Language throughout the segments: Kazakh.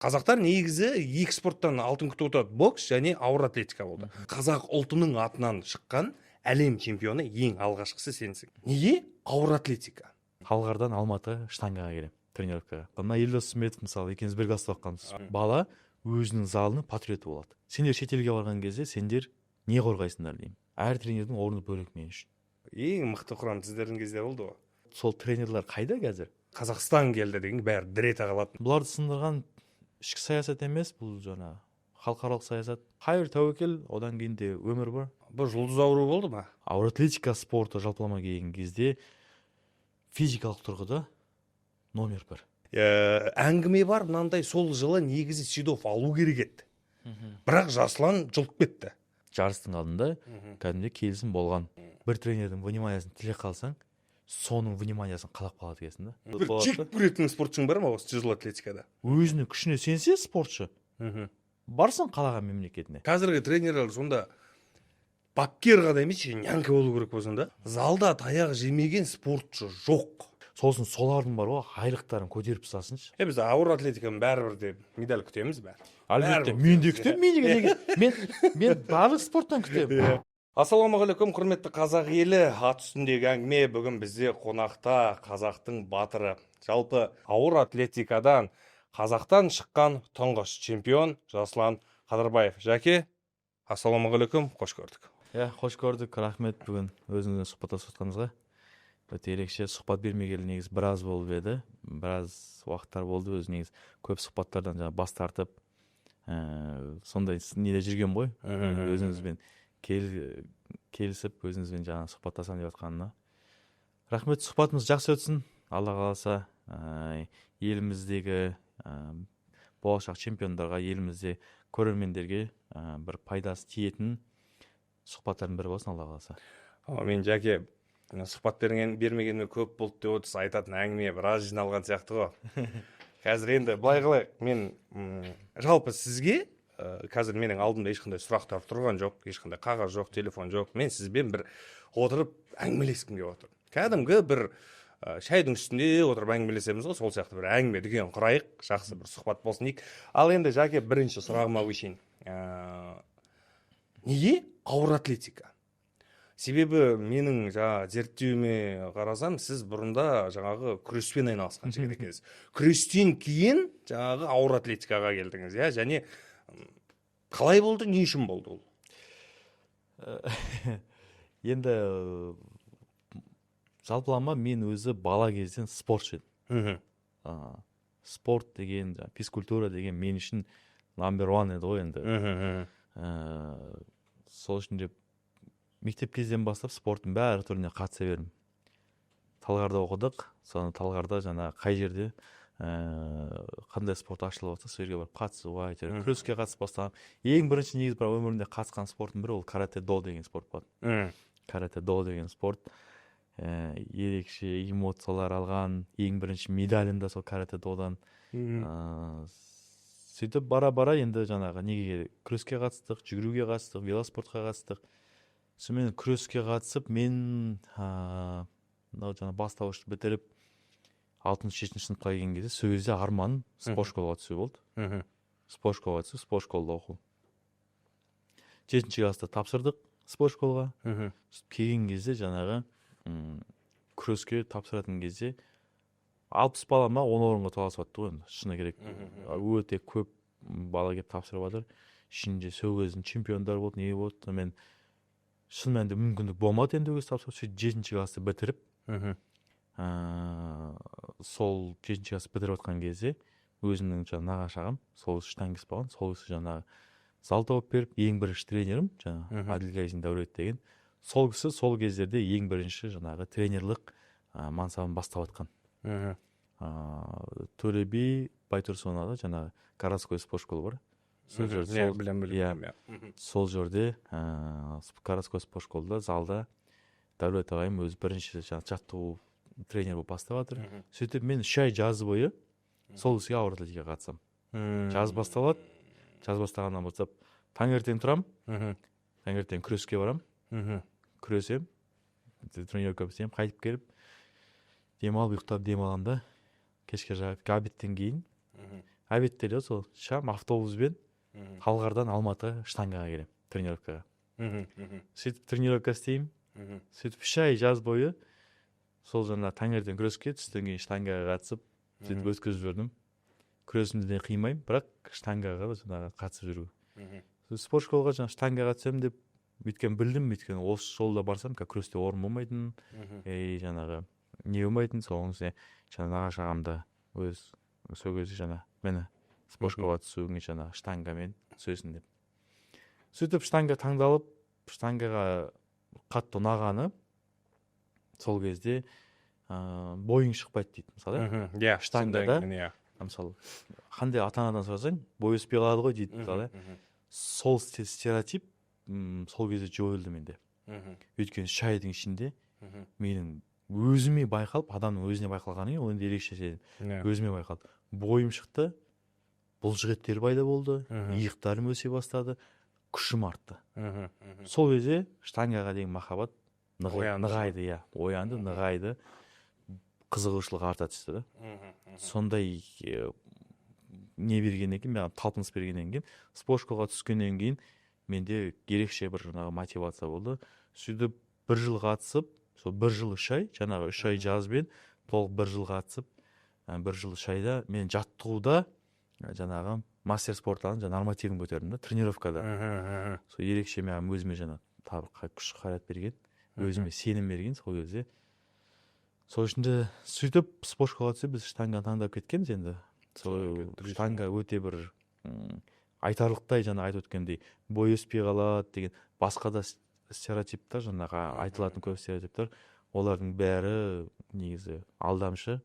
Қазақтар негізі екі спорттан алтын күтіп отырады: бокс және ауыр атлетика болды. Қазақ ұлтының атынан шыққан әлем чемпионы ең алғашқысы сенсің. Неге ауыр атлетика? Талғардан Алматыға штангаға келемін тренировкаға. Мына Елдос Сметов мысалы екеуміз бірге бастап жатқанбыз. Бала өзінің залының патриоты болады. Сендер шетелге барған кезде сендер не қорғайсыңдар деймін. Әр тренердің орны бөлек мен үшін. Ең мықты құрам сіздердің кезде болды ғой. Сол тренерлер қайда қазір? Қазақстан келді деген бәрі дір ете қалатын. Бұларды сындырған ішкі саясат емес, бұл жаңа халықаралық саясат. Хайыр тәуекел, одан кейін де өмір бар. Бұл жұлдыз ауруы болды ма? Ауыр атлетика спорты жалпылама келген кезде физикалық тұрғыда номер 1. Әңгіме бар мынандай: сол жылы негізі Седов алу керек еді. Бірақ Жасұлан жұлып кетті. Жарыстың алдында кәдімгі келісім болған. Бір тренердің вниманиясын тіле қалсаң, соның вниманиясын қалап қалады екенсің да. Бір жек көретін спортшың бар ма осы тяжело атлетикада? Өзінің күшіне сенсе спортшы, барсың қалаған мемлекетіне. Қазіргі тренерлер сонда бапкер ғана емес, нянка болу керек болсын да. Залда таяқ жемеген спортшы жоқ. Сосын солардың бар ғой, айлықтарын көтеріп тастасыншы. Біз ауыр атлетиканың бәрібір де медаль күтеміз бәрі. Әлбетте, мен де күтемін, мен барлық спорттан күтемін. Ассалаумағалейкум, құрметті қазақ елі. Ат үстіндегі әңгіме. Бүгін бізде қонақта қазақтың батыры, жалпы ауыр атлетикадан Қазақтан шыққан тұңғыш чемпион Жасұлан Қадырбаев. Жәке, ассалаумағалейкум, қош көрдік. Қош көрдік, рахмет бүгін өзіңізбен сұхбаттасып жатқаныңызға. Өте ерекше, сұхбат бермегелі негізі біраз болып еді. Біраз уақыттар болды, өзі негізі көп сұхбаттардан бас тартып, сондай неде жүрген ғой. Өзіңізбен келісіп, өзіңізбен сұхбаттасам деп жатқанына. Рахмет, сұхбатымыз жақсы өтсін. Алла қаласа, еліміздегі болашақ чемпиондарға, елімізде көрермендерге бір пайдасы тиетін сұхбаттардың бірі болсын, Алла қаласа. Мен Жәке, сұхбат бермегеніме көп болды деп отырсыз, айтатын әңгіме біраз жиналған сияқты ғой. Қазір енді былай қылайық, мен жалпы сізге қазір менің алдымда ешқандай сұрақтар тұрған жоқ, ешқандай қағаз жоқ, телефон жоқ. Мен сізбен бір отырып әңгімелескім келіп отыр. Кәдімгі бір шайдың үстінде отырып әңгімелесеміз ғой, сол сияқты бір әңгіме дүкен құрайық, жақсы бір сұхбат болсын дейік. Ал енді Жәке, бірінші сұрағыма көшейін. Неге ауыр атлетика? Себебі менің зерттеуіме қарасам, сіз бұрында күреспен айналысқан жігіт екенсіз. Күрестен кейін ауыр атлетикаға келдіңіз, және қалай болды, не үшін болды ол? Енді жалпылама мен өзі бала кезден спортшы едім. Спорт деген, физкультура деген мен үшін номер 1 еді ғой енді. Сол үшін деп мектеп кезден бастап спорттың бәрі түріне қатыса бердім. Талғарда оқыдық, соны Талғарда қай жерде қандай спорт ашылып жатса, сол жерге барып қатысуға, күреске қатысып бастағам. Ең бірінші негізі бір өмірімде қатысқан спортым бірі ол каратэ-до деген спорт болды. Каратэ-до деген спорт ерекше эмоциялар алған, ең бірінші медалім да сол каратэ-додан. Сөйтіп бара-бара енді неге күреске қатыстық, жүгіруге қатыстық, велоспортқа қатыстық. Сонымен күреске қатысып, мен бастауышты бітіріп 6-7 сыныпқа келген кезде, сол кезде арманым спорт школаға түсу болды. Спорт школаға түсу, спорт школада оқу. 7 класста тапсырдық спорт школаға. Келген кезде күреске тапсыратын кезде 60 бала ма 10 орынға таласып жатты ғой, шыны керек. Өте көп бала келіп тапсырып жатыр. Ішінде сол кездің чемпиондар болды, не болды. Мен шын мәнінде мүмкіндік болмады енді өз тапсырып, 7 класты бітіріп, сол 7 класты бітіріп отқан кезде өзімнің нағашы ағам, сол штангист болған, сол кісі зал тауып беріп, ең бірінші тренерім, Әділғазин Дәулет деген, сол кісі сол кездерде ең бірінші тренерлік мансабын бастап атқан. Төле би Байтұрсынова городской спорт школы бар. Сол жерде городской спорт школда залда Дәулет ағайым өзі бірінші жаттығу тренер болып бастап жатыр. Сөйтіп мен 3 ай жаз бойы сол кісіге ауыр атлетикаға қатысам. Жаз басталады, жаз бастағаннан бастап таңертең тұрам, таңертең күреске барам, күресем, тренировка істеймін, қайтып келіп демалып ұйықтап демаламда, кешке обедтен кейін обедте эле сол чам автобуспен Талғардан Алматыға штангаға келем тренировкаға. Сөйтіп тренировка істеймін. Сөйтіп 3 ай жаз бойы сол жаңа таңертең күреске, түстен кейін штангаға қатысып, сөйтіп өткізіп жүрдім. Күресімді де қимаймын, бірақ штангаға жаңағы қатысып жүру. Спорт школаға жаңа штангаға түсем деп өйткені білдім, өйткені осы жолда барсам күресте орын болмайтын, жаңағы не болмайтын, соның үстіне жаңа нағашы ағамда өз сол кезде жаңа мені спорт школаға түсуіңе жаңа штангамен түсесің деп. Сөйтіп штанга таңдалып, штангаға қатты ұнағаны сол кезде бойың шықпайды дейді, мысалы. Штангада, мысалы, қандай ата-анадан сұрасаң, бой өспей қалады ғой дейді, мысалы. Сол стереотип сол кезде жойылды менде. Өйткені 3 айдың ішінде менің өзіме байқалып, адамның өзіне байқалғаны ол енді ерекше сезім. Өзіме байқалды. Бойым шықты, бұлшықеттер пайда болды, иықтарым өсе бастады, күшім артты. Сол кезде штангаға деген махаббат нығайды, оянды, нығайды, қызығушылық арта түсті. Сондай не бергеннен кейін, маған талпыныс бергеннен кейін, спорт школаға түскеннен кейін менде ерекше бір мотивация болды. Сөйтіп 1 жыл қатысып, сол 1 жыл 3 ай, жаңағы 3 ай жазбен толық 1 жыл қатысып, 1 жыл 3 айда мен жаттығуда жаңағы мастер спорттан нормативін көтердім да, тренировкада. Сол ерекше маған өзіме жаңа күш қайрат берген, өзіме сенім берген сол кезде. Сол үшін де сөйтіп спорт школаға түсіп біз штанга таңдап кеткенбіз енді. Сол штанга өте бір айтарлықтай жаңа айтып өткендей бой өспей қалады деген басқа да стереотиптер, жаңағы айтылатын көп стереотиптер, олардың бәрі негізі алдамшы.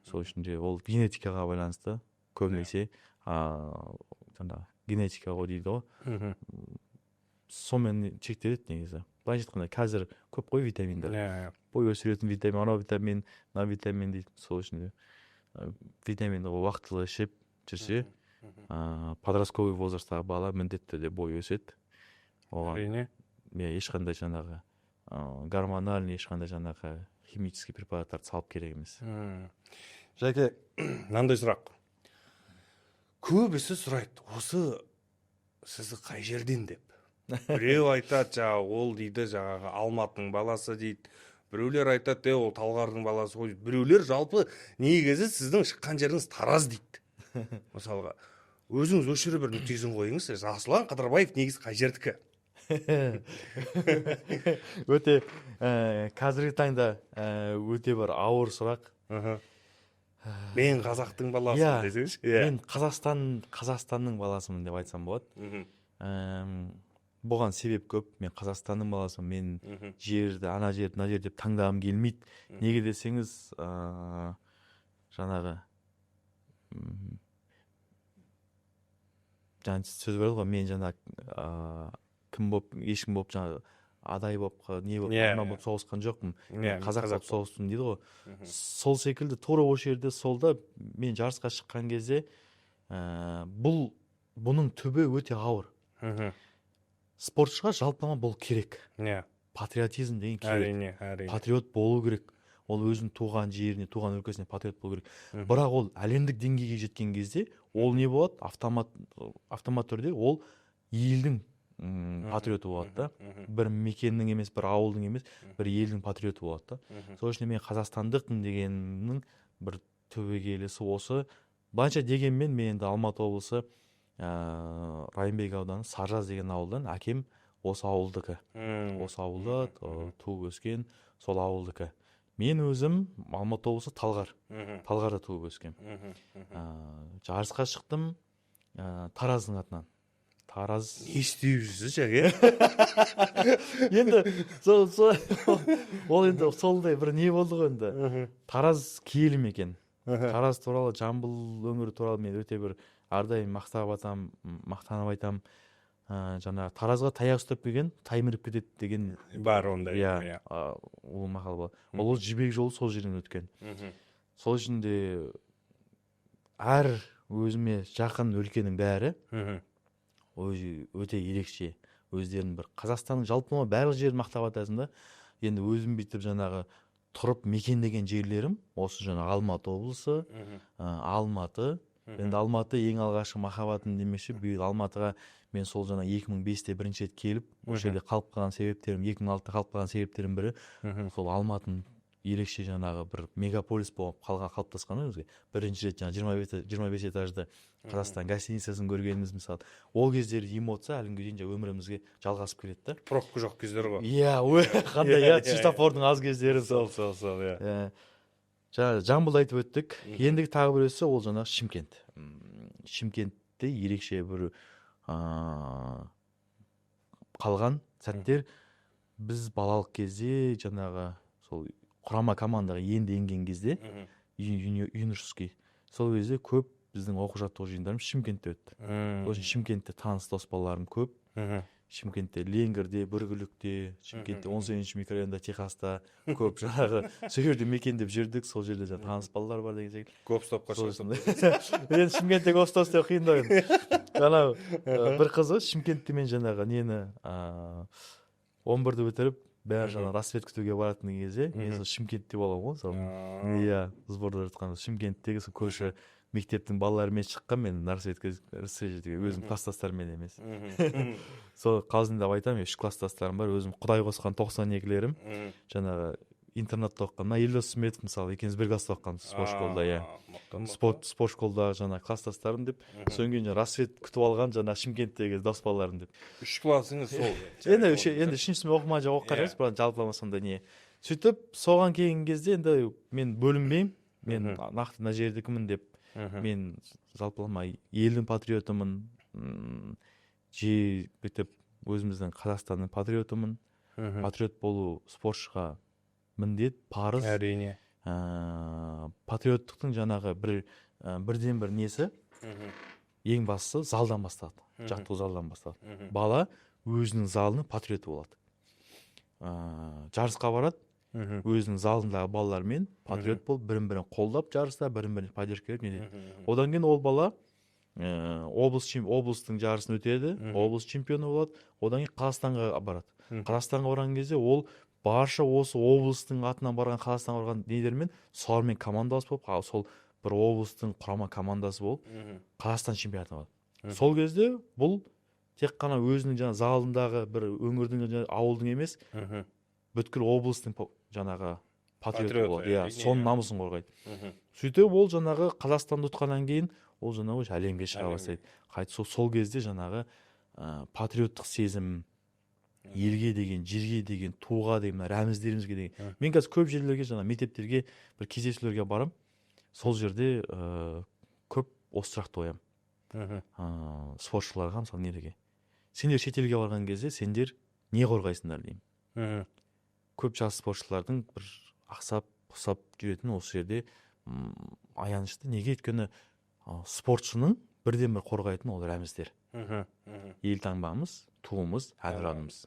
Сол үшін де ол генетикаға байланысты көбінесе жаңа генетика ғой дейді ғой. Сонымен шектеледі негізі. Былайша айтқанда қазір көп қой витаминдар. Бой өсіретін витамин, анау витамин, мына витамин дейді. Сол үшін де витаминді уақытылы ішіп жүрсе, подростковый возрасттағы бала міндетті де бой өседі. Оған ешқандай жаңағы гормональный, ешқандай жаңағы химический препараттарды салып керек емес. Жәке, мынандай сұрақ. Көбісі сұрайды, осы сізді қай жерден деп. Біреу айтады, жаңағы ол дейді, жаңағы Алматының баласы дейді. Біреулер айтады, ол Талғардың баласы ғой. Біреулер жалпы негізі сіздің шыққан жеріңіз Тараз дейді. Мысалға, өзіңіз осы жерде бір нүктесін қойыңыз. Жасұлан Қыдырбаев негізі қай жердікі? Өте қазіргі таңда өте бір ауыр сұрақ. Мен қазақтың баласымын десеңізші. Мен Қазақстанның баласымын деп айтсам болады. Бұған себеп көп. Мен Қазақстанның баласымын. Мен жерді, ана жерді, мына жерді деп таңдағым келмейді. Неге десеңіз, жаңағы сөз бар ғой, мен жаңағы кім боп, ешкім боп жаңағы адай боп, не боп, ана боп соғысқан жоқпын. Қазақ боп соғыстым дейді ғой. Сол секілді тура осы жерде солда мен жарысқа шыққан кезде бұның түбі өте ауыр. Спортшыға жалпылама бұл керек. Патриотизм деген керек. Патриот болу керек. Ол өзінің туған жеріне, туған өлкесіне патриот болу керек. Бірақ ол әлемдік деңгейге жеткен кезде ол не болады? Автомат түрде ол елдің патриоты болады да. Бір мекеннің емес, бір ауылдың емес, бір елдің патриоты болады да. Сол үшін мен қазақстандықпын дегеннің бір түбегейлісі осы. Банша дегенмен мен енді Алматы облысы Райымбек ауданы Саржаз деген ауылдан, әкем осы ауылдікі. Осы ауылда туып өскен, сол ауылдікі. Мен өзім Алматы облысы Талғарда туып өскен. Жарысқа шықтым Тараздың атынан. Тараз. Не істеп жүрсіз жәке? Енді ол енді солдай бір не болды ғой енді. Тараз киелі екен. Тараз туралы, Жамбыл өңірі туралы мен өте бір әрдайым мақтанып айтам. Жаңағы Таразға таяқ ұстап келген таймырып кетеді деген бар ондай. Ол мақал бар. Ол жібек жолы сол жерден өткен. Сол үшін де әр өзіме жақын өлкенің бәрі өте ерекше. Өздерінің бір Қазақстанның жалпыма барлық жерін мақтап атасың да. Енді өзім бүйтіп жаңағы тұрып мекендеген жерлерім осы жаңағы Алматы облысы, Алматы, Енді Алматы ең алғашқы махаббатым демекші, биыл Алматыға мен сол жаңа 2005-те бірінші рет келіп, осы жерде қалып қалған себептерім, 2006-та қалып қалған себептерім бірі, сол Алматының ерекше жаңағы бір мегаполис болып қалыптасқан ғой бізге. Бірінші рет жаңа 25 этажды Қазақстан гостиницасын көргеніміз мысалы. Ол кездері эмоция әлі дейін өмірімізге жалғасып келеді да. Пробка жоқ кездер ғой. Иә, қандай светофордың аз кездері сол, иә. Жаңа Жамбылды айтып өттік. Ендігі тағы біреусі ол жаңа Шымкент. Шымкентте ерекше бір қалған сәттер, біз балалық кезде жаңағы сол құрама командаға енді енген кезде, юношеский, сол кезде көп біздің оқу жаттығу жиындарымыз Шымкентте өтті. Сосын Шымкентте таныс дос балаларым көп. Шымкентте Ленгірде, Бүргілікте, Шымкентте 18-ші микрорайонда, Техаста көп жаңағы сол жерде мекендеп жүрдік, сол жерде таныс балалар бар деген секілді. Көп стопқа шығасың. Енді Шымкентте көп стоп істеу қиындау енді. Жаңағы бір қызы Шымкентте мен жаңағы нені 11-ді бітіріп, бәрі жаңа рассвет күтуге баратын кезде, мен сол Шымкентте боламын ғой. Иә, сборда жатқан Шымкенттегі сол көрші мектептің балаларымен шыққан, мен рассветке өзім класстастарыммен емес. Сол қалжыңдап айтамын, 3 класстастарым бар, өзім құдай қосқан 92-лерім. Жаңағы интернатта оқыған, Елдос Сметов мысалы, екеуміз бір класста оқыған спорт школда, иә. Спорт школда жаңа класстастарым деп, содан кейін рассвет күтіп алған жаңа Шымкенттегі дос балаларым деп. 3 классыңыз сол. Енді 3-ші оқымай оқып қарайсыз, жалпылама сонда не. Сөйтіп, соған келген кезде енді мен бөлінбеймін, мен нақты мына жердікімін деп. Мен жалпылама елдің патриотымын, бүйтіп өзіміздің Қазақстанның патриотымын. Патриот болу спортшыға міндет, парыз. Әрине. Патриоттықтың жаңағы бірден бір несі, ең бастысы залдан басталады, жаттығу залдан басталады. Бала өзінің залының патриоты болады. Жарысқа барады, өзінің залындағы балалармен патриот болып, бірін-бірін қолдап жарыста, бірін-бірін поддержка беріп не дейді. Одан кейін ол бала облыстың жарысын өтеді, облыс чемпионы болады, одан кейін Қазақстанға барады. Қазақстанға барған кезде ол барша осы облыстың атынан барған, Қазақстанға барған нелермен солармен командалас болып, сол бір облыстың құрама командасы болып, Қазақстан чемпионатына барады. Сол кезде бұл тек қана өзінің жаңа залындағы бір өңірдің, ауылдың емес, бүткіл облыстың жаңағы патриоты болады. Иә, соның намысын қорғайды. Сөйтіп ол жаңағы Қазақстанды ұтқаннан кейін ол жаңағы әлемге шыға бастайды. Қайты сол кезде жаңағы патриоттық сезім, елге деген, жерге деген, туға деген, рәміздерімізге деген. Мен қазір көп жерлерге, жаңа мектептерге, бір кездесулерге барам. Сол жерде көп осы сұрақты қоямын. Спортшыларға, мысалы, неге? Сендер шетелге барған кезде, сендер не қорғайсыңдар деймін. Көп жас спортшылардың бір ақсап, құсап жүретін осы жерде аянышты. Неге? Өйткені спортшының бірден бір қорғайтын ол рәміздер. Елтаңбамыз, туымыз, әнұранымыз.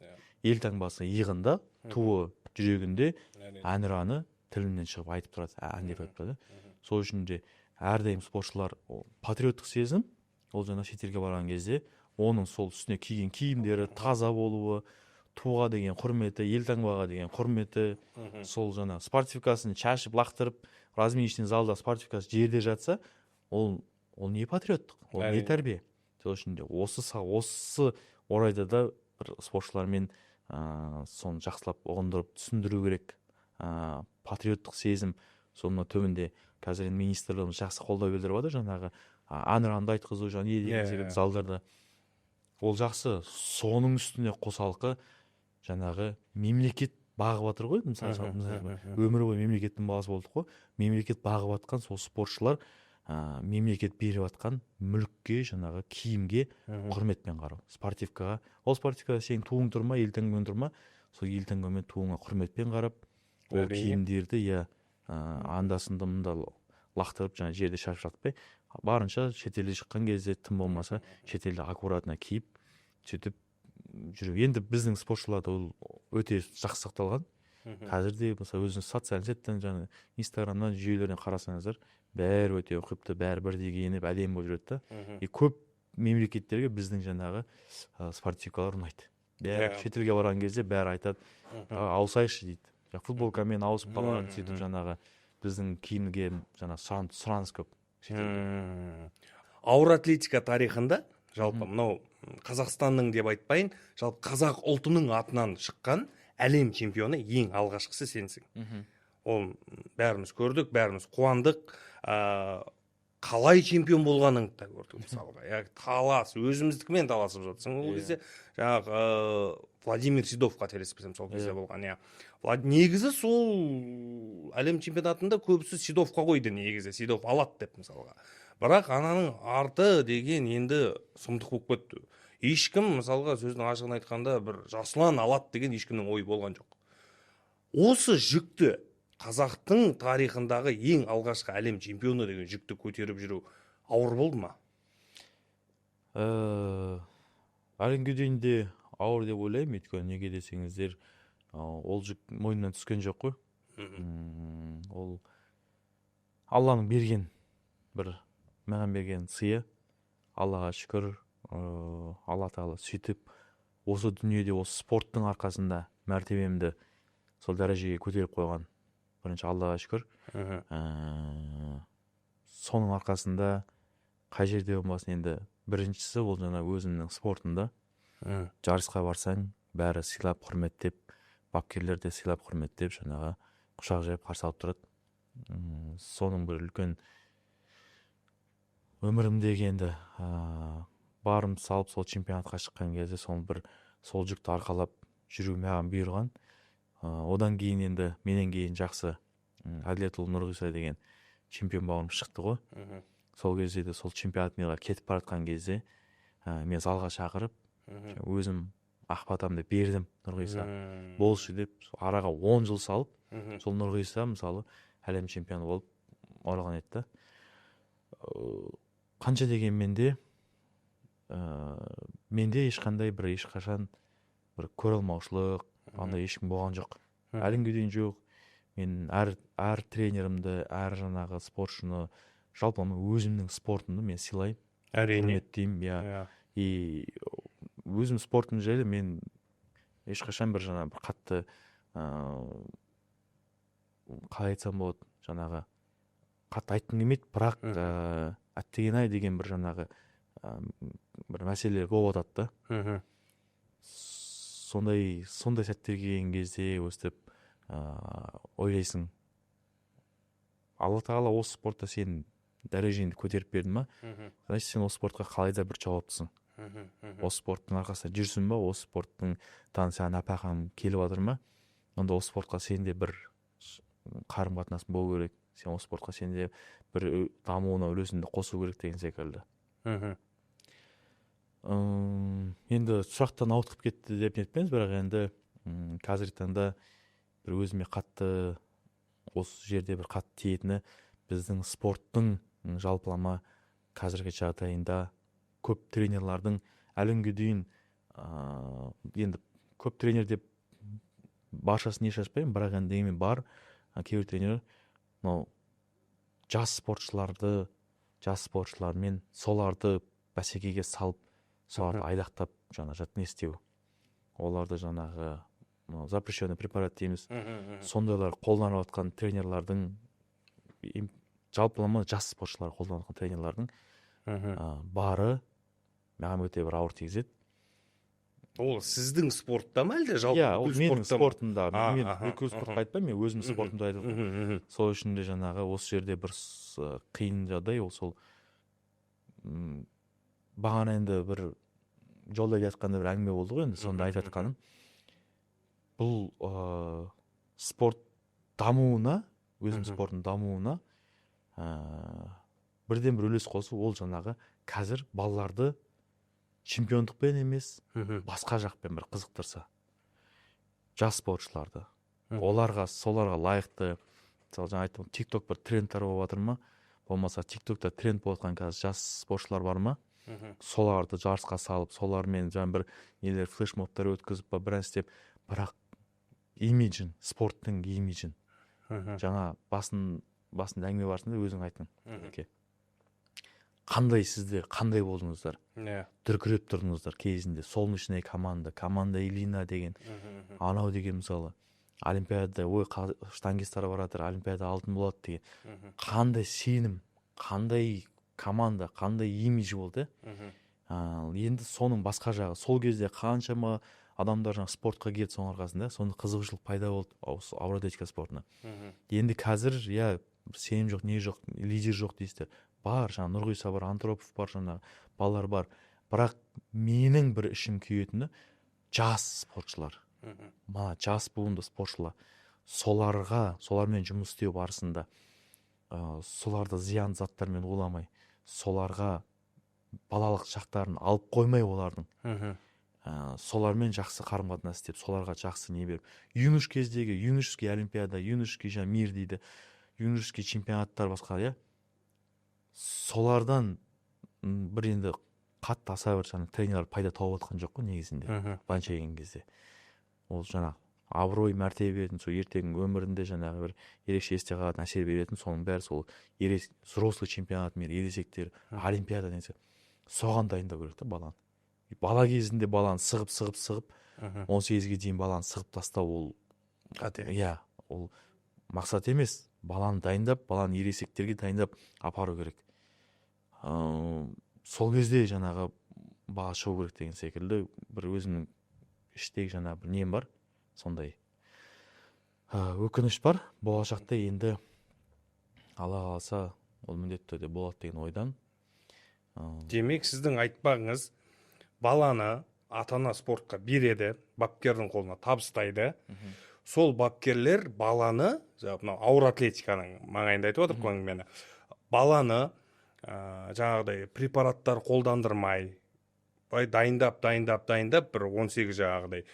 Елтаңбасы иығында, туы жүрегінде, әнұраны тілінен шығып айтып тұрады, ән деп айтып тұрады. Сол үшін де әрдайым спортшылар патриоттық сезім, ол жаңа шетелге барған кезде, оның сол үстіне киген киімдері таза болуы, туға деген құрметі, елтаңбаға деген құрметі, сол жаңа спортивкасын шашып, лақтырып, разминочный залда спортивкасы жерде жатса, ол не патриоттық, ол не тәрбие. Сол үшін де осы орайда да бір спортшылармен соны жақсылап ұғындырып түсіндіру керек. Патриоттық сезім, соның төбінде қазір министрлігіміз жақсы қолдау білдіріп жатыр, жаңағы әнұранды айтқызу, жаңағы залдарда. Ол жақсы. Соның үстіне қосалқы жаңағы мемлекет бағып жатыр ғой, мысалы өмір бойы мемлекеттің баласы болдық қой. Мемлекет бағып жатқан сол спортшылар мемлекет беріп жатқан мүлікке, жаңағы киімге құрметпен қарау. Спортивкаға, ол спортивкада сенің туың тұрма, елтаңбаң тұрма, сол елтаңбамен туыңа құрметпен қарап, ол киімдерді андасында мұнда лақтырып жаңа жерде шашып жатпай, барынша шетелде шыққан кезде тым болмаса шетелде аккуратно киіп сөйтіп жүру. Енді біздің спортшыларда ол өте жақсы сақталған. Қазірде мысалы өзіңіз социальный сеттен, жаңа инстаграмнан, жүйелерден қарасаңыздар, бәрі өте ұқыпты, бәрі бірдей киініп әдемі болып жүреді да. Көп мемлекеттерге біздің жаңағы спортивкалар ұнайды. Бәрі шетелге барған кезде бәрі айтады, ауысайықшы дейді. Футболкамен ауысып қалған, сөйтіп жаңағы біздің киімге жаңа сұраныс көп. ауыр атлетика тарихында жалпы мынау Қазақстанның деп айтпайын, жалпы қазақ ұлтының атынан шыққан әлем чемпионы ең алғашқысы сенсің. Ол бәріміз көрдік, бәріміз қуандық. Қалай чемпион болғаныңды да көрдік мысалға. Талас, өзіміздікімен таласып жатсың. Ол кезде жаңағы Владимир Седов қателеспесем сол кезде болған. Негізі сол әлем чемпионатында көбісі Седовқа қойды негізі. Седов алады деп мысалға. Бірақ ананың арты деген енді сұмдық болып кетті. Ешкім мысалға сөздің ашығын айтқанда бір Жасұлан алады деген ешкімнің ойы болған жоқ. Осы жүкті қазақтың тарихындағы ең алғашқы әлем чемпионы деген жүкті көтеріп жүру ауыр болды ма? Әлі дейін де ауыр деп ойлаймын, өйткені неге десеңіздер, ол жүк мойнынан түскен жоқ қой. Ол Алланың берген маған берген сыйы. Аллаға шүкір, Алла тағала сөйтіп осы дүниеде осы спорттың арқасында мәртебемді сол дәрежеге көтеріп қойған. Бірінші Аллаға шүкір. Соның арқасында қай жерде болмасын, енді біріншісі ол жаңа өзімнің спортымда. Жарысқа барсаң, бәрі сыйлап құрметтеп, бапкерлер де сыйлап құрметтеп, жаңағы құшақ жайып қарсы алып тұрады. Соның бір үлкен өмірімдегі енді барым салып сол чемпионатқа шыққан кезде сол жүкті арқалап жүру маған бұйырған. Одан кейін енді менен кейін жақсы Әділетұлы Нұрғиса деген чемпион бауырым шықты ғой. Сол кезде де сол чемпионатқа кетіп баратқан кезде мен залға шақырып, өзім ақ батамды бердім Нұрғиса. Болшы деп араға 10 жыл салып, сол Нұрғиса мысалы әлем чемпионы болып оралған еді. Қанша дегенмен де менде ешқашан бір көре андай ешкім болған жоқ. Әлі дейін жоқ. Мен әр тренерімді, әр жаңағы спортшыны, жалпы өзімнің спортымды мен сыйлаймын, құрметтеймін. И өзім спортым жайлы мен ешқашан бір қатты қалай айтсам болады, жаңағы қатты айтқым келмейді, бірақ әттеген-ай деген бір жаңағы бір мәселелер болып жатады да. Сондай сәттерге келген кезде өстіп ойлайсың, Алла тағала осы спортта сенің дәрежеңді көтеріп берді ма? Значит, сен осы спортқа қалай да бір жауаптысың. Осы спорттың арқасында жүрсің ба? Осы спорттың саған нәпақаң келіп жатыр ма? Онда осы спортқа сенде бір қарым-қатынасың болу керек. Сен осы спортқа сенде бір дамуына үлесіңді қосу керек деген секілді. Енді сұрақтан ауытқып кетті деп нетпеңіз, бірақ енді қазіргі таңда бір өзіме қатты осы жерде бір қатты тиетіні, біздің спорттың жалпылама қазіргі жағдайында көп тренерлардың әлі дейін енді көп тренер деп баршасын еш ашпаймын, бірақ енді дегенмен бар кейбір тренер жас спортшылармен соларды бәсекеге салып, соларды айдақтап не істеу. Оларды жаңағы запрещенный препарат дейміз. Сондайлар қолданып жатқан тренерлардың, жалпылама жас спортшылар қолданып жатқан тренерлардың бары маған өте бір ауыр тигізеді. Ол сіздің спортта ма әлде жалпы? Менің спортымда. Мен бүкіл спортқа айтпаймын, мен өзім спортымда айтып. Сол үшін де жаңағы осы жерде бір қиын жағдай, ол сол бағана енді бір жолда жатқанда бір әңгіме болды ғой, енді сонда айтып жатқаным. Бұл спорт дамуына, өзім спортың дамуына бірден бір үлес қосу, ол жаңағы қазір балаларды чемпиондықпен емес, басқа жақпен бір қызықтырса. Жас спортшыларды. Соларға лайықты, жаңа айттым, TikTok бір трендтар болып жатыр ма? Болмаса TikTokта тренд болып жатқан қазір жас спортшылар бар ма? Соларды жарысқа салып, солармен бір нелер флешмобтар өткізіп, бір істеп, бірақ имиджін, спорттың имиджін. Жаңа басында әңгіме барысында өзің айттың. Сіздер қандай болдыңыздар? Дүркіреп тұрдыңыздар кезінде. Солнечная команда Илина деген, анау деген мысалы, олимпиада, штангисттар баратыр, олимпиада алтын болады деген. Қандай сенім, қандай команда, қандай имидж болды. Енді соның басқа жағы, сол кезде қаншама адамдар жаңағы спортқа келді соның арқасында, сонда қызығушылық пайда болды ауыр атлетика спортына. Енді қазір сенім жоқ, не жоқ, лидер жоқ дейсіздер. Бар, жаңағы Нұрғиса бар, Антропов бар, жаңағы балалар бар. Бірақ менің бір ішім күйетіні жас спортшылар. Мана жас буынды спортшылар. Солармен жұмыс істеу барысында соларды зиян заттармен уламай, соларға балалық шақтарын алып қоймай олардың. Солармен жақсы қарым-қатынас істеп, соларға жақсы не беріп. Юношеский олимпиада, юношеский мир дейді, юношеский чемпионаттар басқа, солардан бір енді қатты аса бір тренерлер пайда тауып отқан жоқ қой негізінде. Былайша келген кезде. Ол жаңағы абырой, мәртебе беретін, сол ертең өмірінде жаңағы бір ерекше есте қалатын әсер беретін, соның бәрі сол взрослый чемпионат мир, ересектер, олимпиада деген соған дайындау керек та баланы. Бала кезінде баланы сығып 18-ге дейін баланы сығып тастау ол қате. Ол мақсат емес. Баланы дайындап, баланы ересектерге дайындап апару керек. Сол кезде жаңағы бала шығу керек деген секілді бір өзімнің іштегі жаңағы бір нем бар. Сондай өкініш бар. Болашақта енді Алла қаласа ол міндетті түрде болады деген ойдан. Демек, сіздің айтпағыңыз, баланы ата-ана спортқа береді, бапкердің қолына табыстайды. Сол бапкерлер баланы, ауыр атлетиканың маңайында айтып отырық әңгімені, баланы жаңағыдай препараттар қолдандырмай, дайындап, бір 18 жаңағыдай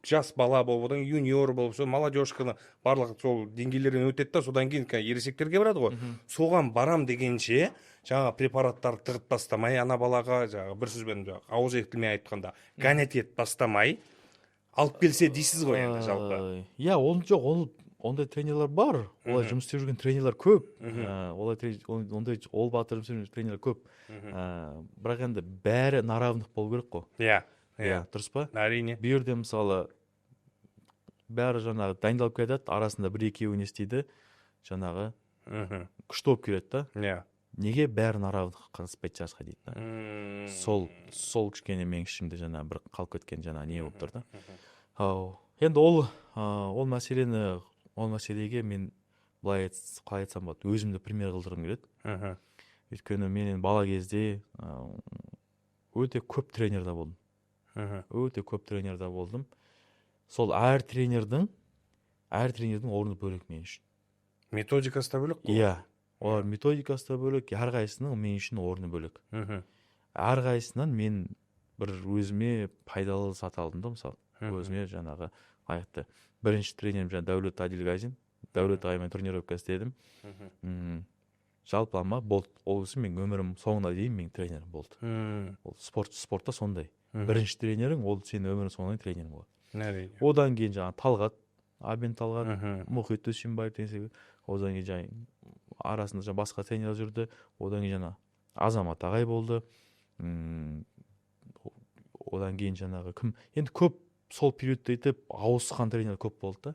жас бала болып, юниор болып, сол молодежканы барлық сол деңгейлерден өтеді да, содан кейін ересектерге барады ғой. Соған барам дегенше, жаңа препараттарды тығып тастамай, ана балаға жаңағы бір сөзбен ауыз тілмен айтқанда гонять етіп тастамай алып келсе дейсіз ғой енді жалпы. Ондай тренерлер бар. Олай жұмыс істеп жүрген тренерлер көп. Ол батыр тренерлер көп. Бірақ енді бәрі наравных болу керек қой. Дұрыс па? Әрине. Бұл жерде мысалы бәрі жаңағы дайындалып келеді, арасында бір-екеуі не істейді, жаңағы күшті болып келеді да. Неге бәрі наравных қатыспайды жарысқа дейді. Сол кішкене менің ішімде жаңағы бір қалып кеткен жаңағы не болып тұр да. Енді ол мәселеге мен қалай айтсам болады, өзімді пример қылдырғым келеді. Өйткені мен бала кезде өте көп тренерда болдым. Сол әр тренердің орны бөлек мен үшін. Методикасы да бөлек қой? Олар методикасы да бөлек, әрқайсының мен үшін орны бөлек. Әрқайсынан мен бір өзіме пайдалы зат алдым да, мысалы. Өзіме жаңағы аяқты. Бірінші тренерім Дәулет Адилгазин, Дәулет ағаймен тренировка істедім. Жалпы болды. Ол үшін мен өмірім соңына дейін менің тренерім болды. Ол спортта сондай. Бірінші тренерің, ол сенің өмірің соңына дейін тренерің болады. Одан кейін жаңағы Абен Талғат, Мұхит Дүйсенбаев деген секілді. Одан кейін арасында басқа тренер жүрді. Одан кейін Азамат ағай болды. Одан кейін жаңағы кім? Енді көп сол периодта етіп ауысқан тренер көп болды да.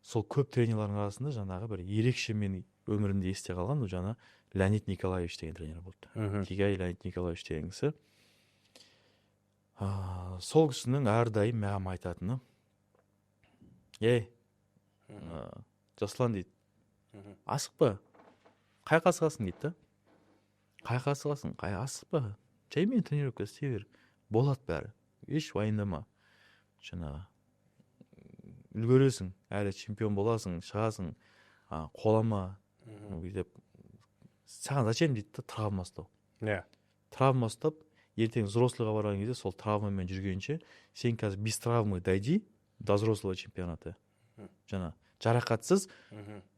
Сол көп тренерлердің арасында жаңағы бір ерекше мен өмірімде есте қалған жаңа Леонид Николаевич деген тренер болды. Тигай Леонид Николаевич деген кісі. Сол кісінің әрдайым маған айтатыны: Жасұлан дейді, асықпа, қайқа асығасың дейді. Қайқа асығасың, асықпа, жаймен тренировка істей бер, болады бәрі, еш уайымдама. Жаңағы үлгересің, әлі чемпион боласың, шығасың, қолама деп. Саған зачем дейді, травма ұстау. Травма ұстап, ертең взрослыйға барған кезде сол травмамен жүргенше, сен қазір без травмы дойди до взрослого чемпионата. Жаңа жарақатсыз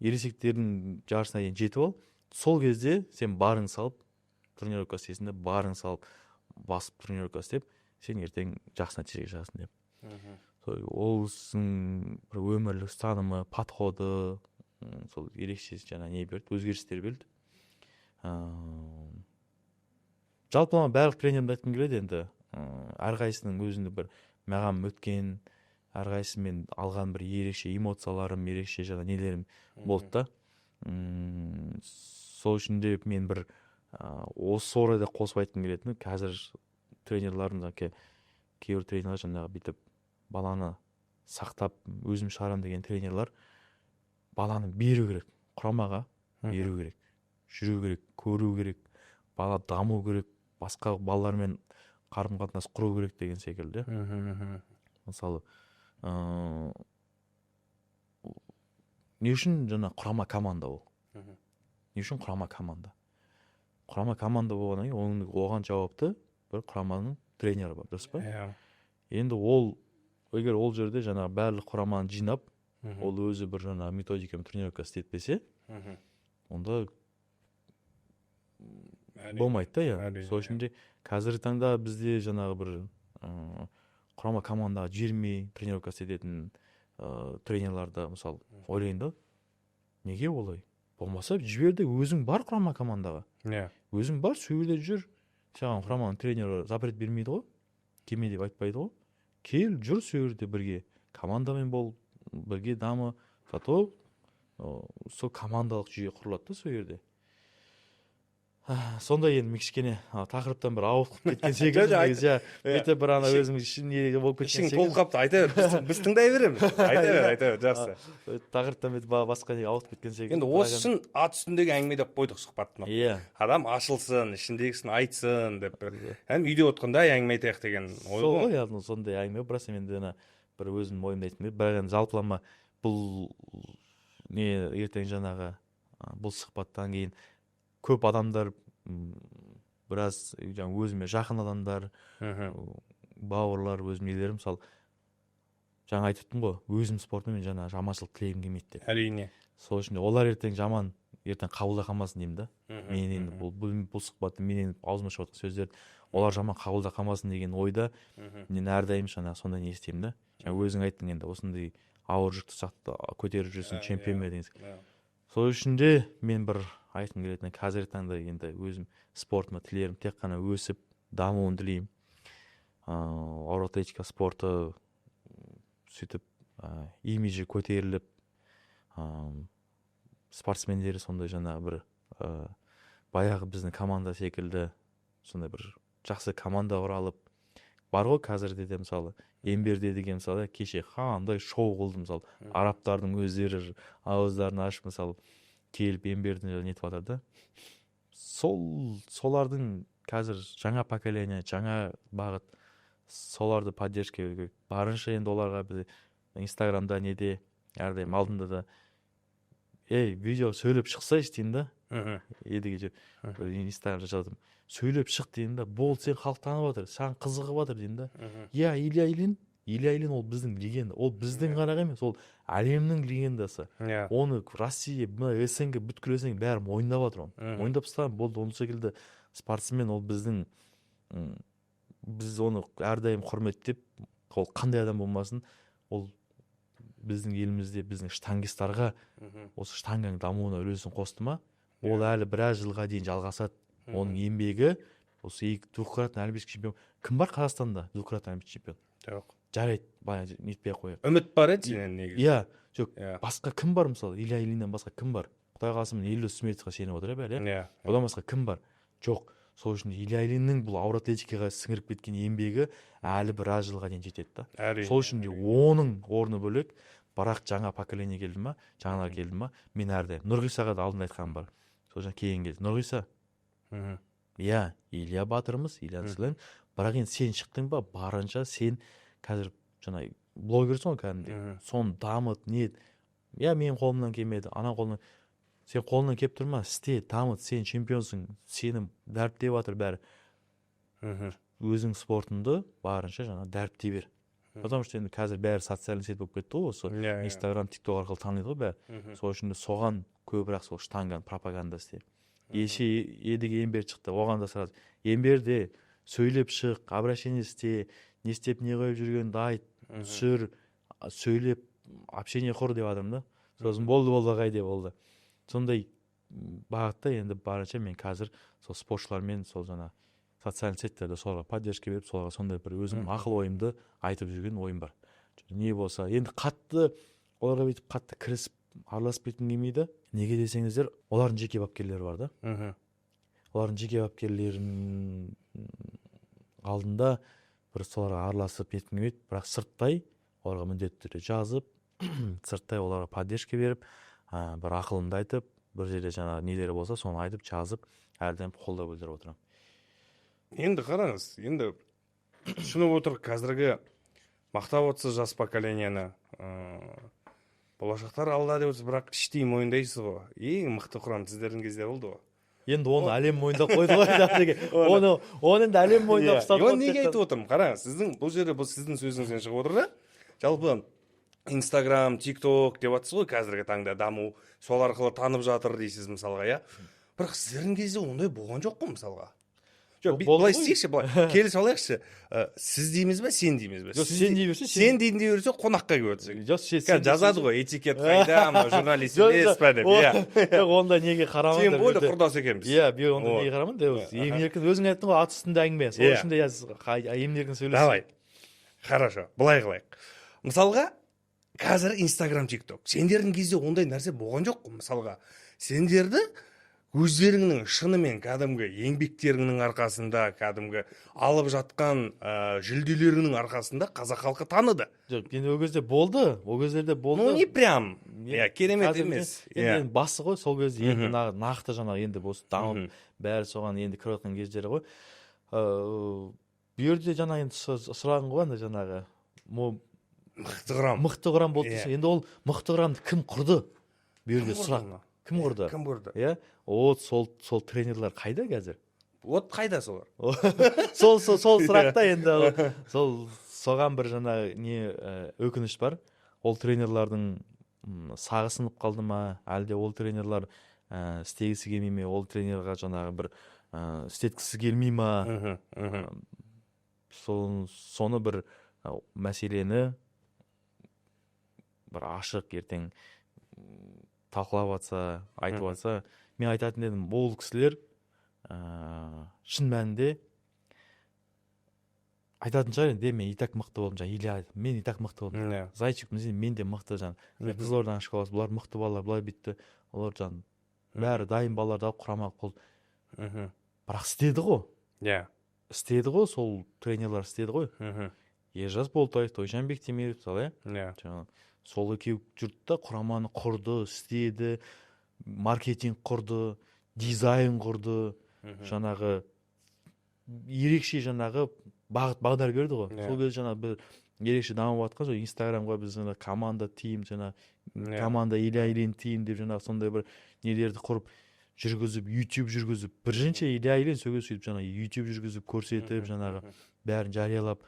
ересектердің жарысына дейін жетіп ал. Сол кезде сен барың салып, тренировка істесінде барың салып, басып тренировка істеп, сен ертең жақсы нәтижеге шығасың деп. Ол бір өмірлік ұстанымы, подходы, сол ерекше жаңа не берді, өзгерістер берді. Жалпы барлық тренерімді айтқым келеді енді. Әрқайсының өзінің бір маған өткен, әрқайсымен алған бір ерекше эмоцияларым, ерекше жаңа нелерім болды да. сол үшін де мен бір осы орайда қосып айтқым келетіні, қазір тренерлардың кейбір тренерлер жаңағы бүйтіп баланы сақтап өзім шығарам деген тренерлер баланы беру керек, құрамаға беру керек, жүру керек, көру керек, бала даму керек, басқа балалармен қарым қатынас құру керек деген секілді. Мысалы не үшін жаңа құрама команда ол? Не үшін құрама команда? Құрама команда болғаннан кейін оған жауапты бір құраманың тренері бар, дұрыс па? Енді егер ол жерде жаңағы барлық құраманы жинап, ол өзі бір жаңағы методика тренировка істетпесе, онда болмайды да, я. Сол үшін де қазіргі таңда бізде жаңағы бір құрама командаға жібермей тренировка істететін тренерларды мысалы ойлайын да, неге олай? Болмаса жіберді, өзің бар құрама командаға. Өзің бар, сол жерде жүр. Саған құраманың тренері запрет бермейді ғой, келме деп айтпайды ғой. Кел, жүр сол жерде бірге, командамен бол, бірге дамы. Зато сол командалық жүйе құрылады да сол жерде. Сонда енді кішкене тақырыптан бір ауытқып кеткен секілді. Бүйтіп бір ана өзіміз ішін болып кеткен секілді. Ішің толып қапты, айта бер, біз тыңдай береміз. Айта бер, жақсы. Тақырыптан бүйтіп басқа неге ауытқып кеткен секілді. Енді осы үшін ат үстіндегі әңгіме деп қойдық сұхбатты. Адам ашылсын, ішіндегісін айтсын деп бір. Үйде отқанда әңгіме айтайық деген ой ғой. Сол ғой, сондай әңгіме. Бірақ енді бір өзім ойымды айтқым келеді. Бірақ енді жалпылама бұл не ертең жаңағы бұл сұхбаттан кейін көп адамдар, біраз өзіме жақын адамдар, бауырлар, өзім нелерім, мысалы жаңа айтыптым ғой, өзім спортпен мен жаңа жаманшылық тілегім келмейді деп. Әрине. Сол үшін олар ертең қабылдай қалмасын деймін да. Мен енді бұл сұхбатты менен аузыма шығып жатқан сөздер олар жаман қабылдай қалмасын деген ойда мен әрдайым сондай не істеймін да. Өзің айттың енді осындай ауыр жүкті көтеріп жүрсің, чемпион деген секілді. Сол үшін де мен бір айтқым келетін, қазіргі таңда енді өзім спортыма тілерім тек қана өсіп, дамуын тілеймін. Ауыр атлетика спорты сөйтіп имиджі көтеріліп, спортсмендері сондай жаңағы бір баяғы біздің команда секілді сондай бір жақсы команда құралып, бар ғой қазірде де мысалы Емберде деген мысалы кеше қандай шоу қылды, мысалы арабтардың өздері ауыздарын ашып мысалы келіп Емберден нетіп жатыр да. Солардың қазір жаңа поколение, жаңа бағыт, соларды поддержка керек. Барынша енді оларға біз Инстаграмда неде әрдайым алдында да видео сөйлеп шықсайшы деймін да. Едіге Инстаграмда жаздым. Сөйлеп шық деймін да, бол, сен халық танып жатыр, саған қызығып жатыр деймін да. Илья Ильин ол біздің легенда, ол біздің ғана емес, ол әлемнің легендасы. Оны Россия, СНГ, бүткіл СНГ бәрі мойындап жатыр оны. Мойындап тастаған болды, оның секілді спортсмен, ол біздің, біз оны әрдайым құрметтеп, ол қандай адам болмасын, ол біздің елімізде біздің штангистарға осы штанганың дамуына үлесін қосты ма, ол әлі біраз жылға дейін жалғасады. Оның еңбегі осы двукратный олимпийский чемпион. Кім бар Қазақстанда двукратный олимпийский чемпион? Жоқ. Жарайды, баяғы нетпей қояйық. Үміт бар еді сенен негізі. Жоқ, басқа кім бар мысалы? Илья Ильиннен басқа кім бар? Құдай қаласа мен Елдос Сметовқа сеніп отыр бәле. Одан басқа кім бар? Жоқ. Сол үшін Илья Ильиннің бұл ауыр атлетикаға сіңіріп кеткен еңбегі әлі біраз жылға дейін жетеді да. Сол үшін де оның орны бөлек, бірақ жаңа поколение келді ма, жаңалар келді ма, мен әрдайым Нұрғисаға да алдында айтқаным бар. Сол үшін кейін келді. Нұрғиса, Илья батырымыз, Илья Сілем, бірақ енді сен шықтың ба, барынша сен қазір жаңа блогерсің ғой кәдімгідей, соны дамыт, нет. Менің қолымнан келмеді, ана қолымнан. Сен қолынан кеп тұрма, істе, дамыт, сен чемпионсың, сені дәріптеп жатыр бәрі. Өзің спортыңды барынша жаңа дәріптей бер. Потому что енді қазір бәрі социальный сеть болып кетті ғой, осы Инстаграм, ТикТок арқылы таниды ғой бәрі. Сол үшін де соған көбірек сол штанганы пропаганда істе. Едіге Ембер шықты, оған да сразу Емберде сөйлеп шық, обращение істе, не істеп не қойып жүргенді айт, түсір, сөйлеп, общение құр деп адам да. Сосын болды қайде болды. Сондай бағытта енді барынша мен қазір сол спортшылармен сол жаңа социальный сеттерде соларға поддержка беріп, соларға сондай бір өзім ақыл ойымды айтып жүрген ойым бар. Не болса, енді оларға бүйтіп қатты кірісіп араласып кеткім келмейді. Неге десеңіздер, олардың жеке бапкерлері бар да. Олардың жеке бапкерлерінің алдында бір соларға араласып кеткім келмейді. Бірақ сырттай оларға міндетті түрде жазып, сырттай оларға поддержка беріп, бір ақылымды айтып, бір жерде жаңағы нелері болса, соны айтып, жазып, әрдайым қолдау білдіріп отырамын. Енді қараңыз, енді түсініп отыр, қазіргі мақтап отырсыз жас поколенияны, болашақтар алда деп отырсыз, бірақ іштей мойындайсыз ғой, ең мықты құрам сіздердің кезде болды ғой. Енді оны әлем мойындап қойды ғой. Оны енді әлем мойындап ұстады. Оны неге айтып отырмын? Қараңыз, бұл жерде сіздің сөзіңізден шығып отыр да. Жалпы Инстаграм, ТикТок деп жатсыз ғой, қазіргі таңда даму, сол арқылы танып жатыр дейсіз мысалға, иә. Бірақ сіздердің кезде ондай болған жоқ қой мысалға. Жоқ, былай істейікші, былай келіс алайықшы. Сіз дейміз бе, сен дейміз бе? Сен дей берсе, сен дейін дей берсе, қонаққа келіп отырсың. Жоқ, жазады ғой, этикет қайда, журналист емес пе деп. Жоқ, онда неге қарамын? Сен бойда құрдас екенбіз. Иә, онда неге қарамын деп. Емін-еркін өзің айттың ғой, ат үстінде әңгіме. Сол үшін де емін-еркін сөйлесің. Давай. Хорошо, былай қылайық. Мысалға, қазір Инстаграм, ТикТок. Сендердің кезде ондай нәрсе болған жоқ қой, мысалға. Сендерді өздеріңнің шынымен кәдімгі еңбектеріңнің арқасында, кәдімгі алып жатқан жүлделерінің арқасында қазақ халқы таныды. Жоқ, енді ол кезде болды, ол кездерде болды. Ну, не прям, керемет емес. Енді басы ғой, сол кезде енді нақты жаңағы енді осы дамып, бәрі соған енді кіріп жатқан кездері ғой. Бұл жерде жаңағы енді сұрағың ғой, жаңағы мықты құрам болды десе, енді ол мықты құрамды кім құрды? Бұл жерде сұрақ. Кім құрды? Кім құрды? Иә, сол тренерлер қайда қазір? Вот қайда солар? Сол сұрақта енді соған бір жаңа өкініш бар. Ол тренерлардың сағы сынып қалды ма, әлде ол тренерлер істегісі келмей ме, ол тренерға жаңағы бір істеткісі келмей ма? Соны бір мәселені бір ашық ертең талқылап жатса, айтып жатса, мен айтатын едім, ол кісілер шын мәнінде айтатын шығар, енді мен и так мықты болдым, мен и так мықты болдым. Зайчикпін, мен де мықты, Қызылорданың школасы, бұлар мықты балалар, бұлай битті, олар бәрі дайын балаларды алып құрамақ болды. Бірақ істеді ғой. Істеді ғой, сол тренерлар істеді ғой. Ержас Болтаев, Тойжан Бектемиров, сол екеу жүрді да құраманы құрды, істеді, маркетинг құрды, дизайн құрды, жаңағы ерекше жаңағы бағдар берді ғой. Сол кезде жаңағы бір ерекше дамып жатқан сол Инстаграмға біз команда тим, команда Илья Ильин тим деп жаңағы сондай бір нелерді құрып жүргізіп, YouTube жүргізіп, бірінші Илья Ильин сөйтіп жаңағы YouTube жүргізіп көрсетіп, жаңағы бәрін жариялап,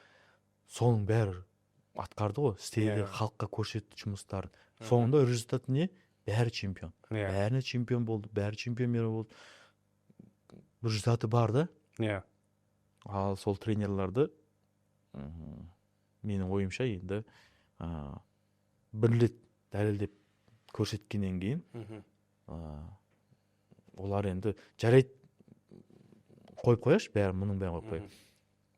соның бәрі атқарды ғой, істеді, халыққа көрсетті жұмыстарын. Соңында результаты не? Бәрі чемпион. Бәріне чемпион болды, бәрі чемпионер болды. Результаты бар да? Ал сол тренерларды менің ойымша енді бір рет дәлелдеп көрсеткеннен кейін олар енді жарайды, қойып қояшы, мұның бәрін қойып қояйық.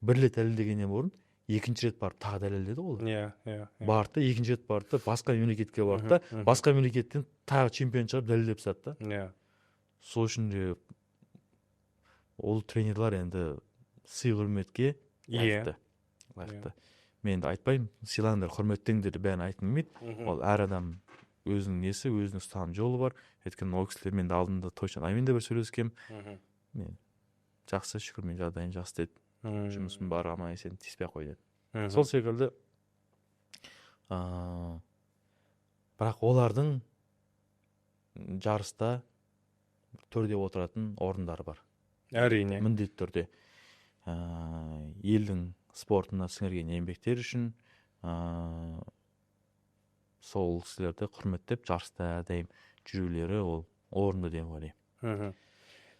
Бір рет дәлелдегеннен бұрын екінші рет барып тағы дәлелдеді олар. Барды, екінші рет барды, басқа мемлекетке барды, басқа мемлекеттен тағы чемпион шығарып дәлелдеп тастады да. Сол үшін де ол тренерлар енді сый құрметке лайықты. Мен де айтпаймын, сыйлаңдар, құрметтеңдер, бәрін айтқым келмейді. Ол әр адам өзінің несі, өзінің ұстаным жолы бар. Өйткені ол кісілермен де алдында Тойшан Аймен де бір сөйлескем. Мен жақсы, шүкір, мен жағдайым жақсы деді. Жұмысым бар, аман есен тиіспей қой деді. Сол секілді бірақ олардың жарыста төрде отыратын орындары бар. Әрине. Міндетті түрде елдің спортына сіңірген еңбектер үшін сол кісілерді құрметтеп жарыста әрдайым жүрулері ол орынды деп ойлаймын.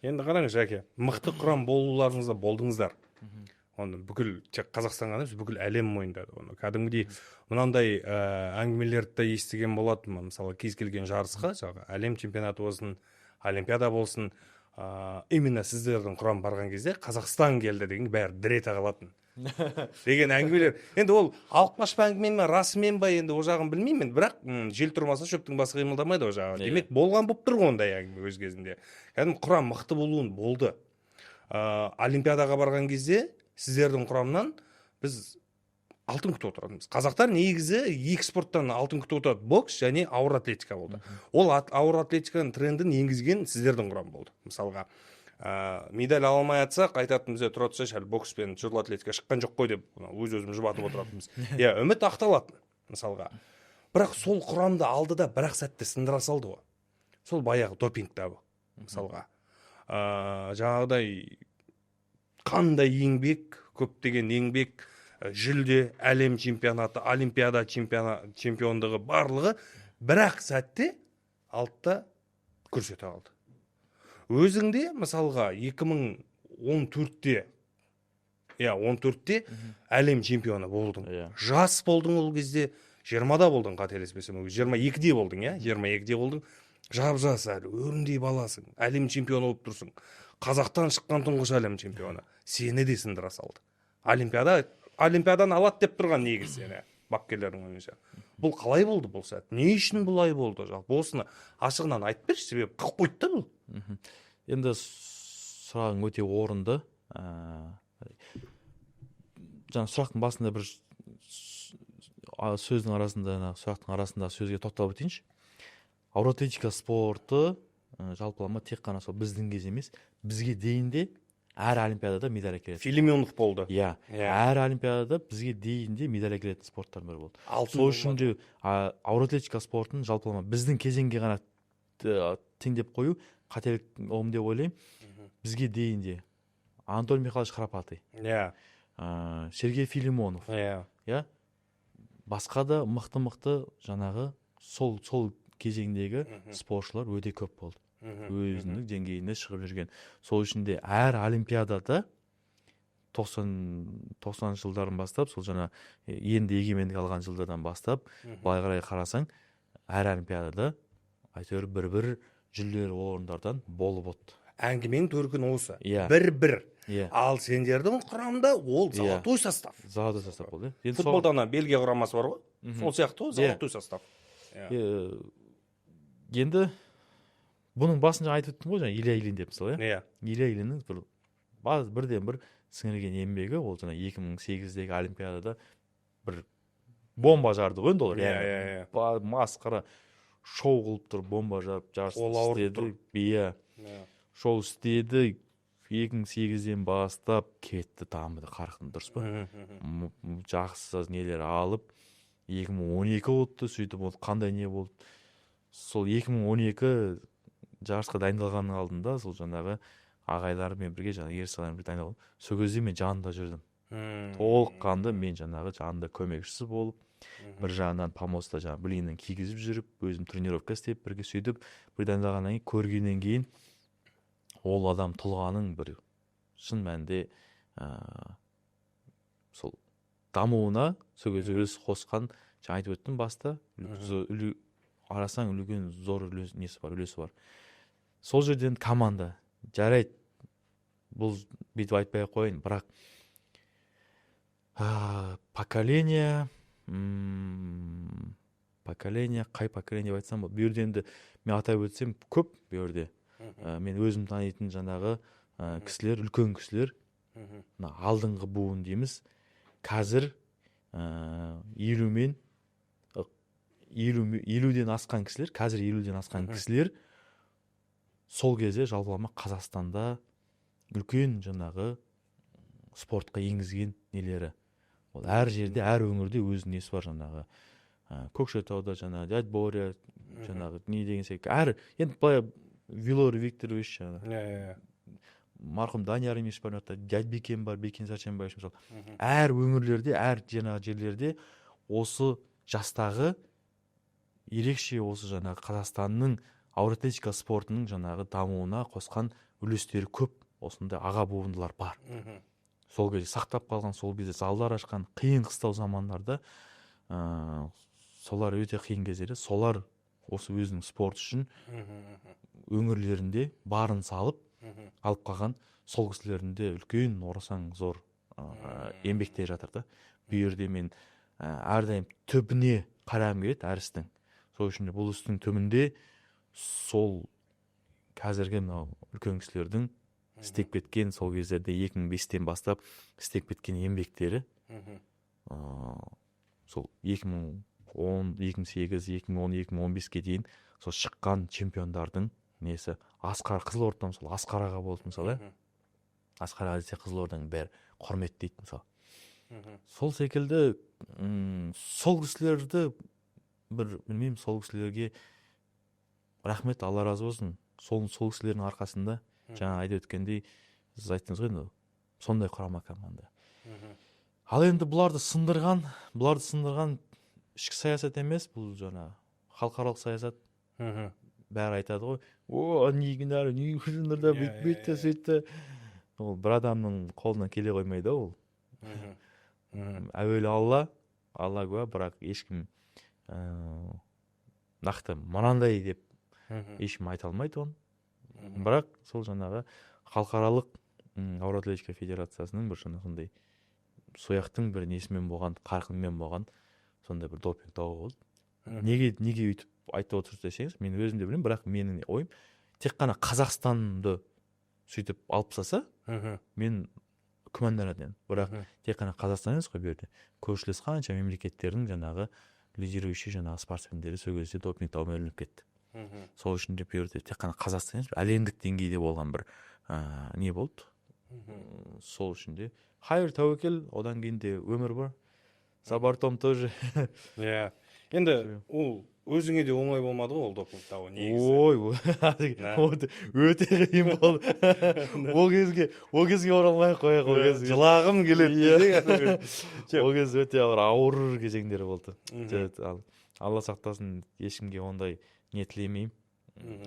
Енді қараңыз, Жәке, мықты құрам болуларыңызда болдыңыздар. Оны бүкіл тек Қазақстан ғана емес, бүкіл әлем мойындады. Оны кәдімгідей мынандай әңгімелерді де естіген болатынмын. Мысалы, кез келген жарысқа, әлем чемпионаты болсын, олимпиада болсын, именно сіздердің құрам барған кезде Қазақстан келді деген бәрі дір ете қалатын деген әңгімелер. Енді ол алып қашпа әңгіме ме, расымен ба, енді ол жағын білмеймін, бірақ жел тұрмаса шөптің басы қимылдамайды ол жағы. Демек болған болып тұр ғой ондай әңгіме өз кезінде. Кәдімгі құрам мықты болуын болды. Олимпиадаға барған кезде сіздердің құрамнан біз алтын күтіп отыратынбыз. Қазақтар негізі екі спорттан алтын күтіп отырады: бокс және ауыр атлетика болды. Ол ауыр атлетиканың трендін енгізген сіздердің құрам болды. Мысалға, медаль ала алмай жатсақ, айтатын бізде тұра тұрсайшы, әлі бокс пен жыл атлетика шыққан жоқ қой деп өз-өзіміз жұбатып отыратынбыз. Иә, үміт ақталатын мысалға. Бірақ сол құрамды алды да бір-ақ сәтте сындыра салды ғой. Сол баяғы допинг дабы. Мысалға, жаңағыдай қандай еңбек, көптеген еңбек, жүлде, әлем чемпионаты, олимпиада чемпиондығы барлығы бір-ақ сәтте алтта көрсете алды. Өзіңде мысалға 2014-те 14-те әлем чемпионы болдың. Жас болдың ол кезде, 20-да болдың, қателеспесем, 22-де болдың, 22-де болдың. Жап-жас әлі, өрімдей баласың, әлем чемпионы болып тұрсың. Қазақтан шыққан тұңғыш әлем чемпионы. Сені де сындыра салды. Олимпиаданы алады деп тұрған негіз сені, бапкерлердің ойынша. Бұл қалай болды бұл сәт? Не үшін бұлай болды? Жалпы осыны ашығынан айтып берші, себебі қып қойды бұл. Енді сұрағың өте орынды. Жаңа сұрақтың басында бір сөздің арасында, сұрақтың арасында сөзге тоқталып өтейінші. Ауыр атлетика спорты жалпылама тек қана сол біздің кез емес, бізге дейін де әр олимпиадада медаль әкеледі. Филимонов болды. Иә, әр олимпиадада бізге дейін де медаль әкелетін спорттардың бірі болды. Сол үшін де ауыр атлетика спортын жалпылама біздің кезеңге ғана теңдеп қою қателік оғым деп ойлаймын. Бізге дейін де Анатолий Михайлович Храпатый, Сергей Филимонов, басқа да мықты жаңағы сол кезеңдегі спортшылар өте көп болды. Өзінің деңгейіне шығып жүрген. Сол үшін де әр олимпиадада 90 жылдарын бастап, сол жаңа енді егемендік алған жылдардан бастап, былай қарай қарасаң, әр олимпиадада әйтеуір бір жүлделі орындардан болып отты. Әңгіменің төркіні осы. Бір. Ал сендердің құрамында ол золотой состав. Золотой состав болды. Футболдан Бельгия құрамасы бар ғой. Сол сияқты золотой состав. Енді бұның басында айтып өттім ғой, жаңа Илья Ильин деп мысалы, Илья Ильиннің бірден бір сіңірген еңбегі, ол жаңа 2008-дегі олимпиадада бір бомба жарды ғой енді олар. Масқара шоу қылып тұр, бомба жарып, жарыс істеді. Шоу істеді, 2008-ден бастап кетті, дамыды, қарқын, дұрыс па? Жақсы нелер алып, 2012 болды, сөйтіп болды, қандай не болды? Сол 2012 жарысқа дайындалғанның алдында, сол жаңағы ағайларымен бірге, жаңағы ерсалармен бірге дайындалған. Сол кезде мен жанында жүрдім. Толыққанды мен жаңағы жанында көмекшісі болып, бір жағынан помоста жаңағы блинін кигізіп жүріп, өзім тренировка істеп, бірге сөйтіп, бір дайындалғаннан кейін, көргеннен кейін, ол адам тұлғаның бір шын мәнінде сол дамуына сол кезде үлес қосқан, жаңа айтып өттім баста, арасаң үлкен зор үлесі бар. Сол жерден команда жарайды, бұл бүйтіп айтпай қойын, бірақ поколение, қай поколение айтсам болды. Бұл жерде енді мен атап өтсем көп, бұл жерде мен өзім танитын жаңағы кісілер, үлкен кісілер, алдыңғы буын дейміз, қазір 50-ден асқан кісілер, қазір 50-ден асқан кісілер сол кезде жалпылама Қазақстанда үлкен жаңағы спортқа енгізген нелері. Ол әр жерде, әр өңірде өзінің несі бар жаңағы. Көкшетауда жаңағы дядь Боря, жаңағы не деген секілді. Енді былай Вилор Викторович, марқұм Данияр Емеш бар, дядь Бекен бар, Бекен Сәрсенбаевич мысалы. Әр өңірлерде, әр жаңағы жерлерде осы жастағы ерекше осы жаңағы Қазақстанның ауыр атлетика спортының жаңағы дамуына қосқан үлестері көп, осындай аға буындылар бар. Сол кезде сақтап қалған, сол кезде залдар ашқан қиын қыстау замандарда солар өте қиын кездері, солар осы өзінің спорт үшін өңірлерінде барын салып, алып қалған, сол кісілердің де үлкен орасан зор еңбектері жатыр да. Бұл жерде мен әрдайым түбіне қарағым келеді әр істің. Сол үшін бұл істің түбінде сол қазіргі мынау үлкен кісілердің істеп кеткен, сол кездерде 2005-тен бастап істеп кеткен еңбектері, сол 2010, 2008, 2010, 2015-ке дейін сол шыққан чемпиондардың несі, Асқар, Қызылорда мысалы, Асқар аға болды мысалы, Асқар аға десе Қызылорданың бәрі құрметтейді мысалы. Сол секілді сол кісілерді бір білмеймін, сол кісілерге рахмет, Алла разы болсын. Сол кісілердің арқасында жаңа айтып өткендей, сіз айттыңыз ғой енді, сондай құрама команда. Ал енді бұларды сындырған ішкі саясат емес, бұл жаңа халықаралық саясат. Бәрі айтады ғой, негінәрі, негінәрі, бүйтті, сөйтті. Ол бір адамның қолынан келе қоймайды ол. Әуелі Алла куә, бірақ ешкім нақты мынандай деп ешкім айта алмайды оны. Бірақ сол жаңағы халықаралық ауыр атлетика федерациясының бір сондай сояқтың бір несімен болған, қарқынмен болған сондай бір допинг дауы болды. Неге өйтіп айтып отырсыз десеңіз, мен өзім де білемін, бірақ менің ойым, тек қана Қазақстанды сөйтіп алып тастаса, мен күмәнданатын. Бірақ тек қана Қазақстан емес қой бұл жерде. Көршілес қанша мемлекеттердің жаңағы лидирующий жаңағы спортсмендері сол кезде допинг даумен ілініп кетті. Сол үшін де бұл жерде тек қана Қазақстан емес, әлемдік деңгейде болған бір не болды. Сол үшін де хайыр тәуекел, одан кейін де өмір бар. Сабартом тоже. Енді ол өзіңе де оңай болмады ғой, ол допинг дауы негізі. Ой, өте қиын болды. Ол кезге оралмай қояйық, ол кезге. Жылағым келеді. Ол кез өте ауыр кезеңдер болды. Алла сақтасын, ешкімге ондай не тілемеймін.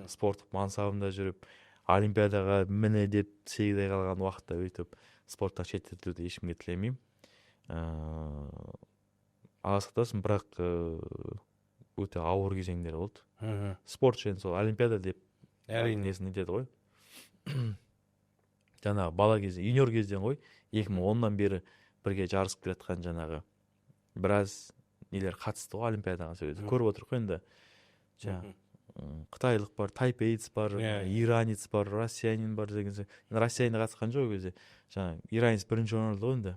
Спорттық мансабында жүріп, олимпиадаға міне деп 8 ай қалған уақытта өйтіп спорттан шеттетілуді ешкімге тілемеймін. Алла сақтасын, бірақ өте ауыр кезеңдер болды. Спорт үшін сол олимпиада деп несін етеді ғой. Жаңағы бала кезде, юниор кезден ғой, 2010-нан бері бірге жарысып келатқан жаңағы біраз нелер қатысты ғой олимпиадаға. Көріп отырық қой енді. Қытайлық бар, тайпеец бар, иранец бар, россиянин бар деген сөз. Россияны қатысқан жоқ кезде. Жаңа иранец бірінші орын алды ғой енді.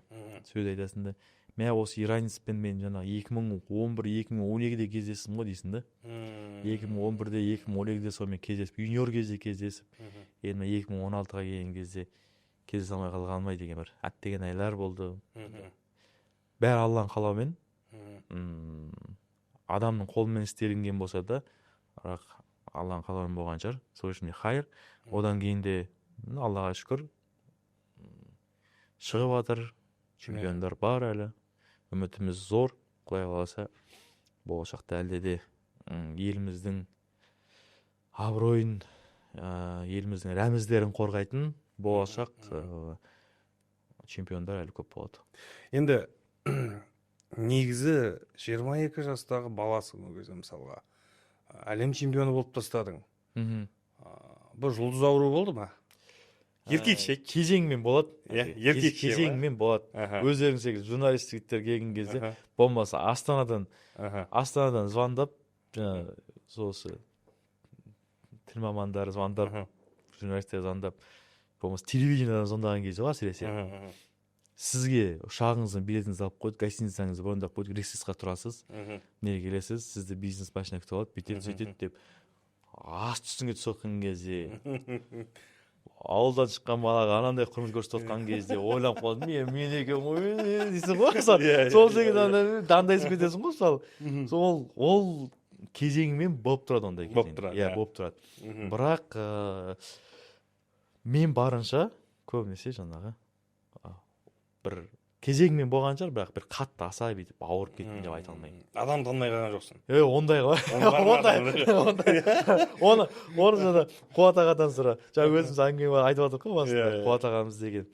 Сөз айтасың да. Мә осы иранецпен мен жаңа 2011-2012-де кездестім ғой дейсің да. 2011-де, 2012-де сонымен кездесіп, юниор кезде кездесіп, енді 2016-ға келген кезде кездесе алмай қалғанмай деген бір әттеген айлар болды. Бәрі Алланың қалауымен. Адамның қолымен істелінген болса да, бірақ Алланың қалауымен болған шығар. Сол үшін хайыр. Одан кейін де Аллаға шүкір шығып жатыр. Чемпиондар бар әлі. Үмітіміз зор. Құдай қаласа болашақта әлде де еліміздің абыройын, еліміздің рәміздерін қорғайтын болашақ чемпиондар әлі көп болады. Енді негізі 22 жастағы баласың ол кезде мысалға. Әлем чемпионы болып тастадың. Бұл жұлдыз ауру болды ма? Еркекше кезеңмен болады. Еркекше кезеңмен болады. Өздерің секілді журналист жігіттер келген кезде болмаса Астанадан звондап, жаңа сосы тіл мамандары звондап, журналистер звондап, болмаса телевидениедан звондаған кезде ғой әсіресе. Сізге ұшағыңыздың билетіңізді алып қойды, гостиницаңызды брондап қойды, рейсқа тұрасыз, неге келесіз, сізді бизнес машина күтіп алады, бүйтеді, сөйтеді деп ас түсіңе түсіп кезде, ауылдан шыққан балаға анандай құрмет көрсетіп отқан кезде ойлап қалдым, мен екен ғой дейсің ғой, сол секілді дандайсып кетесің ғой, мысалы. Ол кезеңімен болып тұрады ондай кезең. Болып тұрады. Бірақ мен барынша көбінесе жаңағы бір кезеңмен болған шығар, бірақ бір қатты аса бүйтіп ауырып кеттім деп айта алмаймын. Адам танымай қалған жоқсың. Ондай ғой. Оны жаңа Қуат ағадан сұра. Жаңа өзіміз әңгіме айтып отырдық қой басында. Қуат ағамыз деген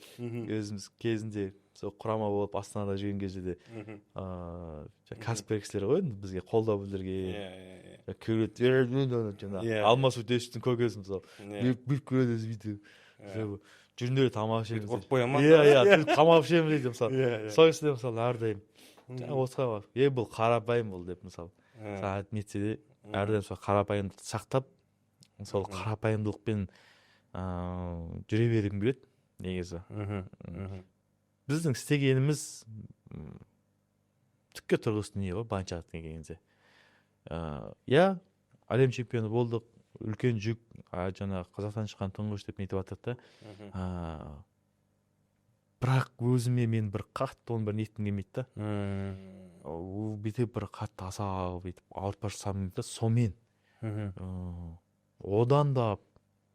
өзіміз кезінде сол құрама болып Астанада жүрген кезде де Каспер кісілер ғой бізге қолдау білдірген. Алмас өтештің көкесі мысалы. Бүйтіп көреді, бүйтіп. жүрүндө тамак ішеміз ұрып қоя ма? иә тамак ішеміз дейді мысалы Иә. сол кезде мысалы әрдайым жаңағы осыға бұл қарапайым бұл деп мысалы сағат нетсе де әрдайым сол қарапайымдықты сақтап сол қарапайымдылықпен жүре бергім келеді негізі. Біздің істегеніміз түкке тұрғысыз дүние ғой былайынша айтқан кезде. Иә, әлем чемпионы болдық, үлкен жүк, жаңағы Қазақстан шыққан тұңғыш деп нетіп жатыр да. Бірақ өзіме мен бір қатты оны бір неткім келмейді да. Бүйтіп бір қатты аса бүйтіп ауыртпа жасамын да, сонымен одан да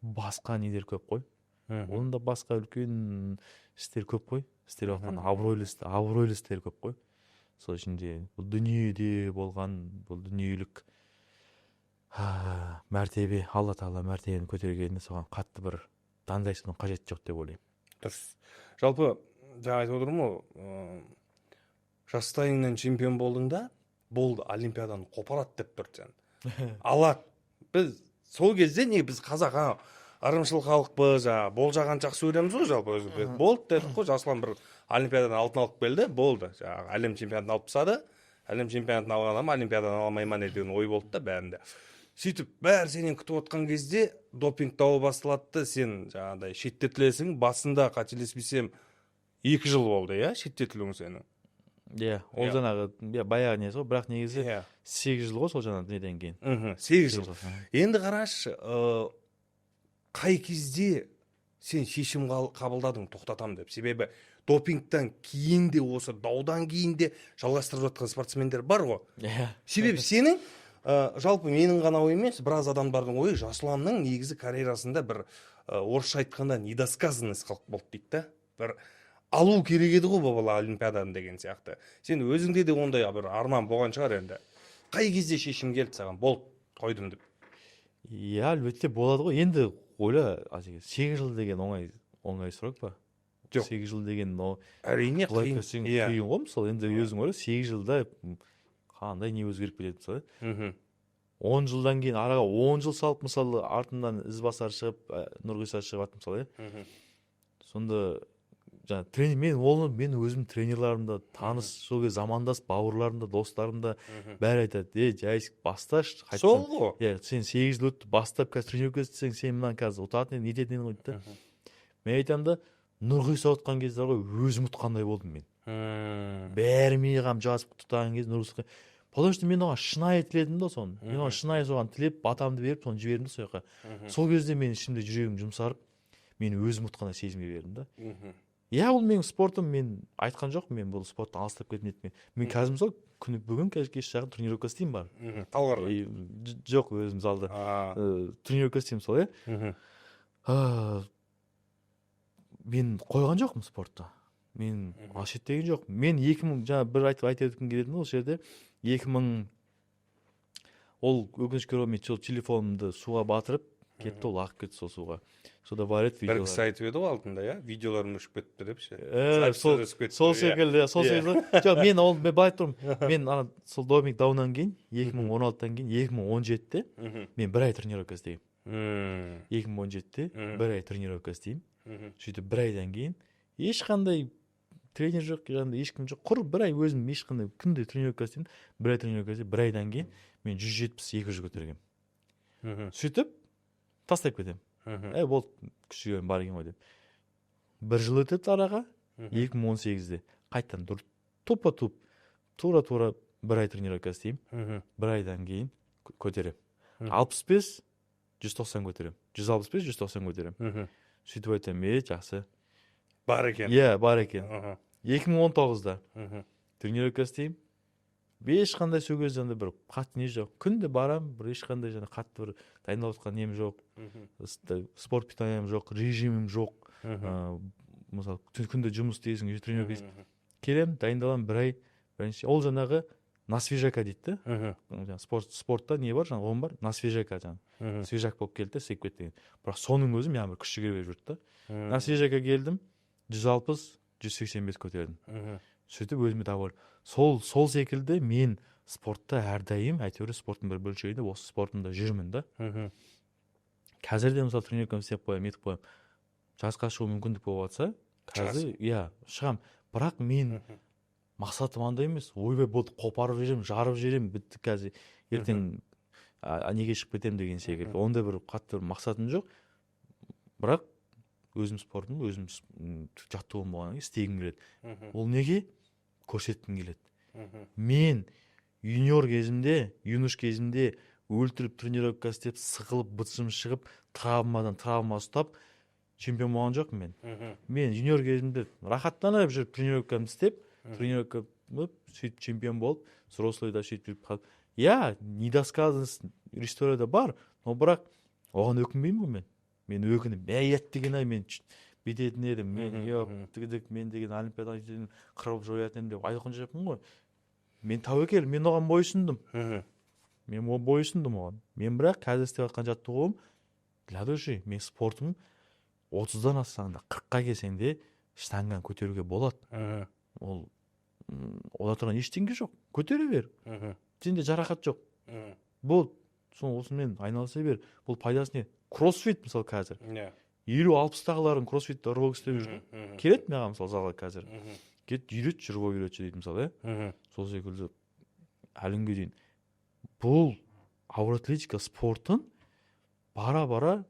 басқа нелер көп қой. Одан да басқа үлкен істер көп қой. Істер жатқан абыройлы істер көп қой. Сол ішінде бұл дүниеде болған бұл дүниелік мәртебе, Алла Тағала мәртебені көтергеніне соған қатты бір дандайсудың қажеті жоқ деп ойлаймын. Дұрыс. Жалпы жаңа айтып отырмын ғой, жастайыңнан чемпион болдың да, болды, олимпиаданы қопарады деп тұр сен. Алады. Біз сол кезде не біз қазақ ырымшыл халықпыз, болжаған жақсы өлеміз ғой жалпы өзі. Болды дедік қой, Жасұлан бір олимпиададан алтын алып келді, болды. Жаңағы әлем чемпионатын алып тастады. Әлем чемпионатын алған адам олимпиададан ала алмай ма деген ой болды да бәрінде. Сөйтіп бәрі сенен күтіп отқан кезде допинг дауы басталады, сен жаңағыдай шеттетілесің. Басында қателеспесем 2 жыл болды, иә, шеттетілуің сенің. Иә, ол жаңағы баяғы не ғой, бірақ негізі 8 жыл ғой сол жаңағы неден кейін. 8 жыл. Енді қарашы, қай кезде сен шешім қабылдадың тоқтатам деп? Себебі допингтан кейін де осы даудан кейін де жалғастырып жатқан спортсмендер бар ғой. Себебі сенің жалпы менің ғана ой емес, біраз адамдардың ойы Жасұланның негізі карьерасында бір орысша айтқанда недосказанность қалып болды дейді да. Бір алу керек еді ғой бала олимпиададан деген сияқты. Сен өзіңде де ондай бір арман болған шығар енді. Қай кезде шешім келді саған? Болды, қойдым деп. Иә, әлбетте болады ғой. Енді ойла, 8 жыл деген оңай сұрақ па? Жоқ. 8 жыл деген әрине қиын. Қиын ғой, мысалы енді өзің ойла, 8 жылда қандай не өзгеріп кетеді мысалы. 10 жылдан кейін араға 10 жыл салып мысалы артынан ізбасар шығып, Нұрғиса шығып мысалы. Сонда жаңа тренер мен өзім тренерларымда таныс, сол кезде замандас бауырларымда, достарымда бәрі айтады, жай басташы. Сол ғой. Иә, сен 8 жыл өтті, бастап қазір тренировка істесең, сен мынаны қазір ұтатын не ететін ғой дейді. Мен айтамын да, Нұрғиса отқан кезде ғой өзім ұтқандай болдым мен. Бәрі миғам жазып тұтаған кезде Нұрғиса, потому что мен оған шынайы тіледім да соны. Мен оған шынайы соған тілеп, батамды беріп, соны жібердім да сол жаққа. Сол кезде мен ішімде жүрегім жұмсарып, мен өзім ұтқандай сезімге бердім да. Иә, бұл менің спортым, мен айтқан жоқ, мен бұл спорттан алыстап кететін едім. Мен қазір мысалы бүгін кеш жағын тренировка істеймін бар. Талғар. Жоқ, өзім залда. Тренировка істеймін сол, иә. Мен қойған жоқпын спортты. Мен шеттеген жоқ. Мен 2000 жаңа бір айтып өткім келетін ол жерде 2000 ол өкінішке орай мен телефонымды суға батырып кетті, ол ағып кетті сол суға. Сода бар еді видеолар. Бір кісі айтып еді ғой алдында, иә, видеоларым өшіп кетті деп ше. Сол секілді, сол секілді. Жоқ, мен былай тұрмын. Мен сол допинг дауынан кейін 2016-тан кейін 2017-те мен бір ай тренировка істеймін. 2017-те бір ай тренировка істеймін. Сөйтіп бір айдан кейін ешқандай тренер жоқ, ешкім жоқ, құр бір ай өзім ешқандай күнде тренировка істеймін. Бір ай тренировка істеймін, бір айдан кейін мен 170-200 көтергенмін. Сөйтіп тастап кетемін. Болды, күшігем бар екен ғой деп. Бір жыл өтеді араға, 2018-де қайттан тура бір ай тренировка істеймін. Бір айдан кейін көтеремін. 65-190 көтеремін. 165-190 көтеремін. Сөйтіп айтамын, жақсы. Бар екен. Иә, бар екен. 2019-да тренировка істеймін. Ешқандай сол кезде бір қатты не жоқ. Күнде барам, бір ешқандай қатты бір дайындалып жатқан нем жоқ. Спорт питанием жоқ, режимім жоқ. Мысалы, күнде жұмыс істейсің, тренировка істейсің. Келем, дайындаламын бір ай. Ол жаңағы насвежака дейді. Спортта не бар, оң бар, насвежака свежак болып келді, секіп кетті. Бірақ соның өзі мен бір күш жігер беріп жүрді. Насвежака келдім, 160-185 көтердім. Сөйтіп өзіме доволь. Сол секілді мен спортта әрдайым, әйтеуір спорттың бір бөлшегінде осы спортымда жүрмін да. Қазір де мысалы тренировкамды істеп қоямын, етіп қоямын. жарысқа шығу мүмкіндік болып жатса, қазір шығам. Бірақ мен мақсатым андай емес. Ойбай болды, қопарып жерем, жарып жерем, бітті қазір. Ертең неге шығып кетемін деген секілді. Ондай бір қатты бір мақсатым жоқ. Бірақ өзім спортым, өзім жаттығуым болғаннан кейін істегім келеді. Ол неге? Көрсеткім келеді. Мен юниор кезімде, юнош кезімде өлтіріп тренировка істеп, сығылып, бытшым шығып, травма ұстап, чемпион болған жоқпын мен. Мен юниор кезімде рахаттанып жүріп тренировкамды істеп, тренировка сөйтіп чемпион болып, взрослыйда сөйтіп жүріп қалып. Недосказанность историяда бар, но бірақ оған өкінбеймін ғой мен. Мен өкініп, деген мен бүйтетін едім, мен деген олимпиадаға жететін, қырып жоятын деп айтқан жоқпын ғой. Мен тәуекел, мен оған бойсындым. Мен бойсындым оған. Мен бірақ қазір істеп жатқан жаттығуым для души. Мен спортым 30-дан ассаңда, 40-қа келсең де штанганы көтеруге болады. Ол ода тұрған ештеңе жоқ. Көтере бер. Сенде жарақат жоқ. Бұл осымен айналыса бер. Бұл пайдасы не? Кроссфит мысалы қазір. 50-60-тағылардың кроссфитті ұрып істеп жүр. Келеді маған мысалы залға қазір. Кет үйрет, жүріп үйретші дейді мысалы, сол секілді әліңге дейін. Бұл ауыр атлетика спортын бара-бара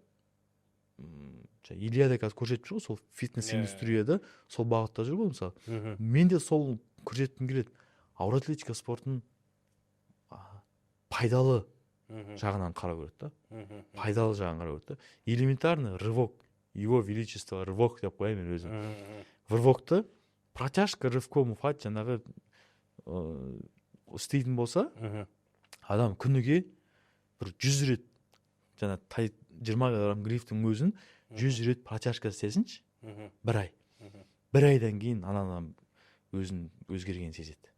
Ильяда қазір көрсетіп жүр ғой, сол фитнес индустрияда сол бағытта жүр ғой мысалы. Мен де сол көрсеткім келеді. Ауыр атлетика спортын пайдалы жағынан қарау керек та. Пайдалы жағынан қарау керек та. Элементарный рывок, его величество рывок деп қоямын мен өзім. Рывокты протяжка рывком уфат жаңағы істейтін болса, адам күніге бір 100 рет жаңа 20 килограмм грифтің өзін 100 рет протяжка істесінші, бір ай. Бір айдан кейін адам өзін өзгерген сезеді.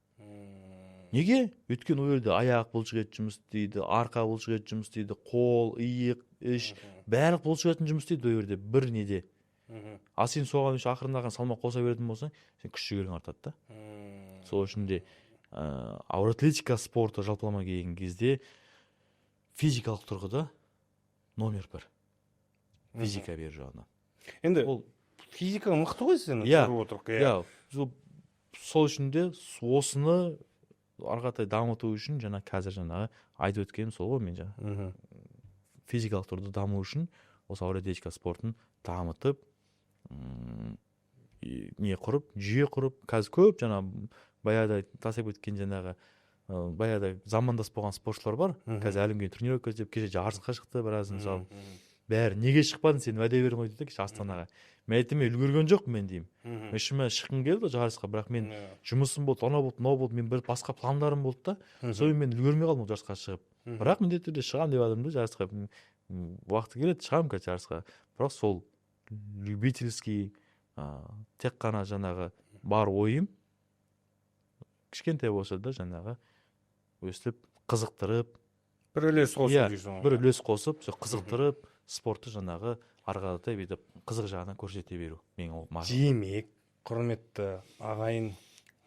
Неге? Өткен ол жерде аяқ бұлшық ет жұмыс істейді, арқа бұлшық ет жұмыс істейді, қол, иық, іш, барлық бұлшық етін жұмыс істейді ол жерде бір неде. А сен соған ақырындаған салмақ қоса беретін болсаң, сен күш жігерің артады да. Сол үшін де ауыр атлетика спорты жалпылама келген кезде физикалық тұрғыда номер 1. Физика бер жағынан. Енді ол физика мықты ғой сен тұрып отырық. Сол үшін де осыны арғатай дамыту үшін қазір айтып өткенім сол ғой мен физикалық тұрғыда даму үшін осы ауыр атлетика спортын дамытып, не құрып, жүйе құрып, қазір көп баяғыда тасып өткен баяғыда замандас болған спортшылар бар. Қазір әлемге тренировка іздеп, кеше жарысқа шықты біраз мысалы. Бәрі неге шықпадың, сен уәде бердің ғой дейді кеше Астанаға. Мен айттым, мен үлгерген жоқпын мен деймін. Мен шыма шыққым келді жарысқа, бірақ мен жұмысым болды, анау болды, мынау болды, мен бір басқа пландарым болды да, сол мен үлгермей қалдым жарысқа шығып. Бірақ міндетті түрде шығамын деп адамды жарысқа. Уақыты келеді, шығамын қазір жарысқа. Бірақ сол любительский, тек қана бар ойым кішкентай болса да өстіп, қызықтырып, бір үлес қосып, қызықтырып, спортты арғадатай бетіп қызық жағынан көрсете беру. Демек, құрметті ағайын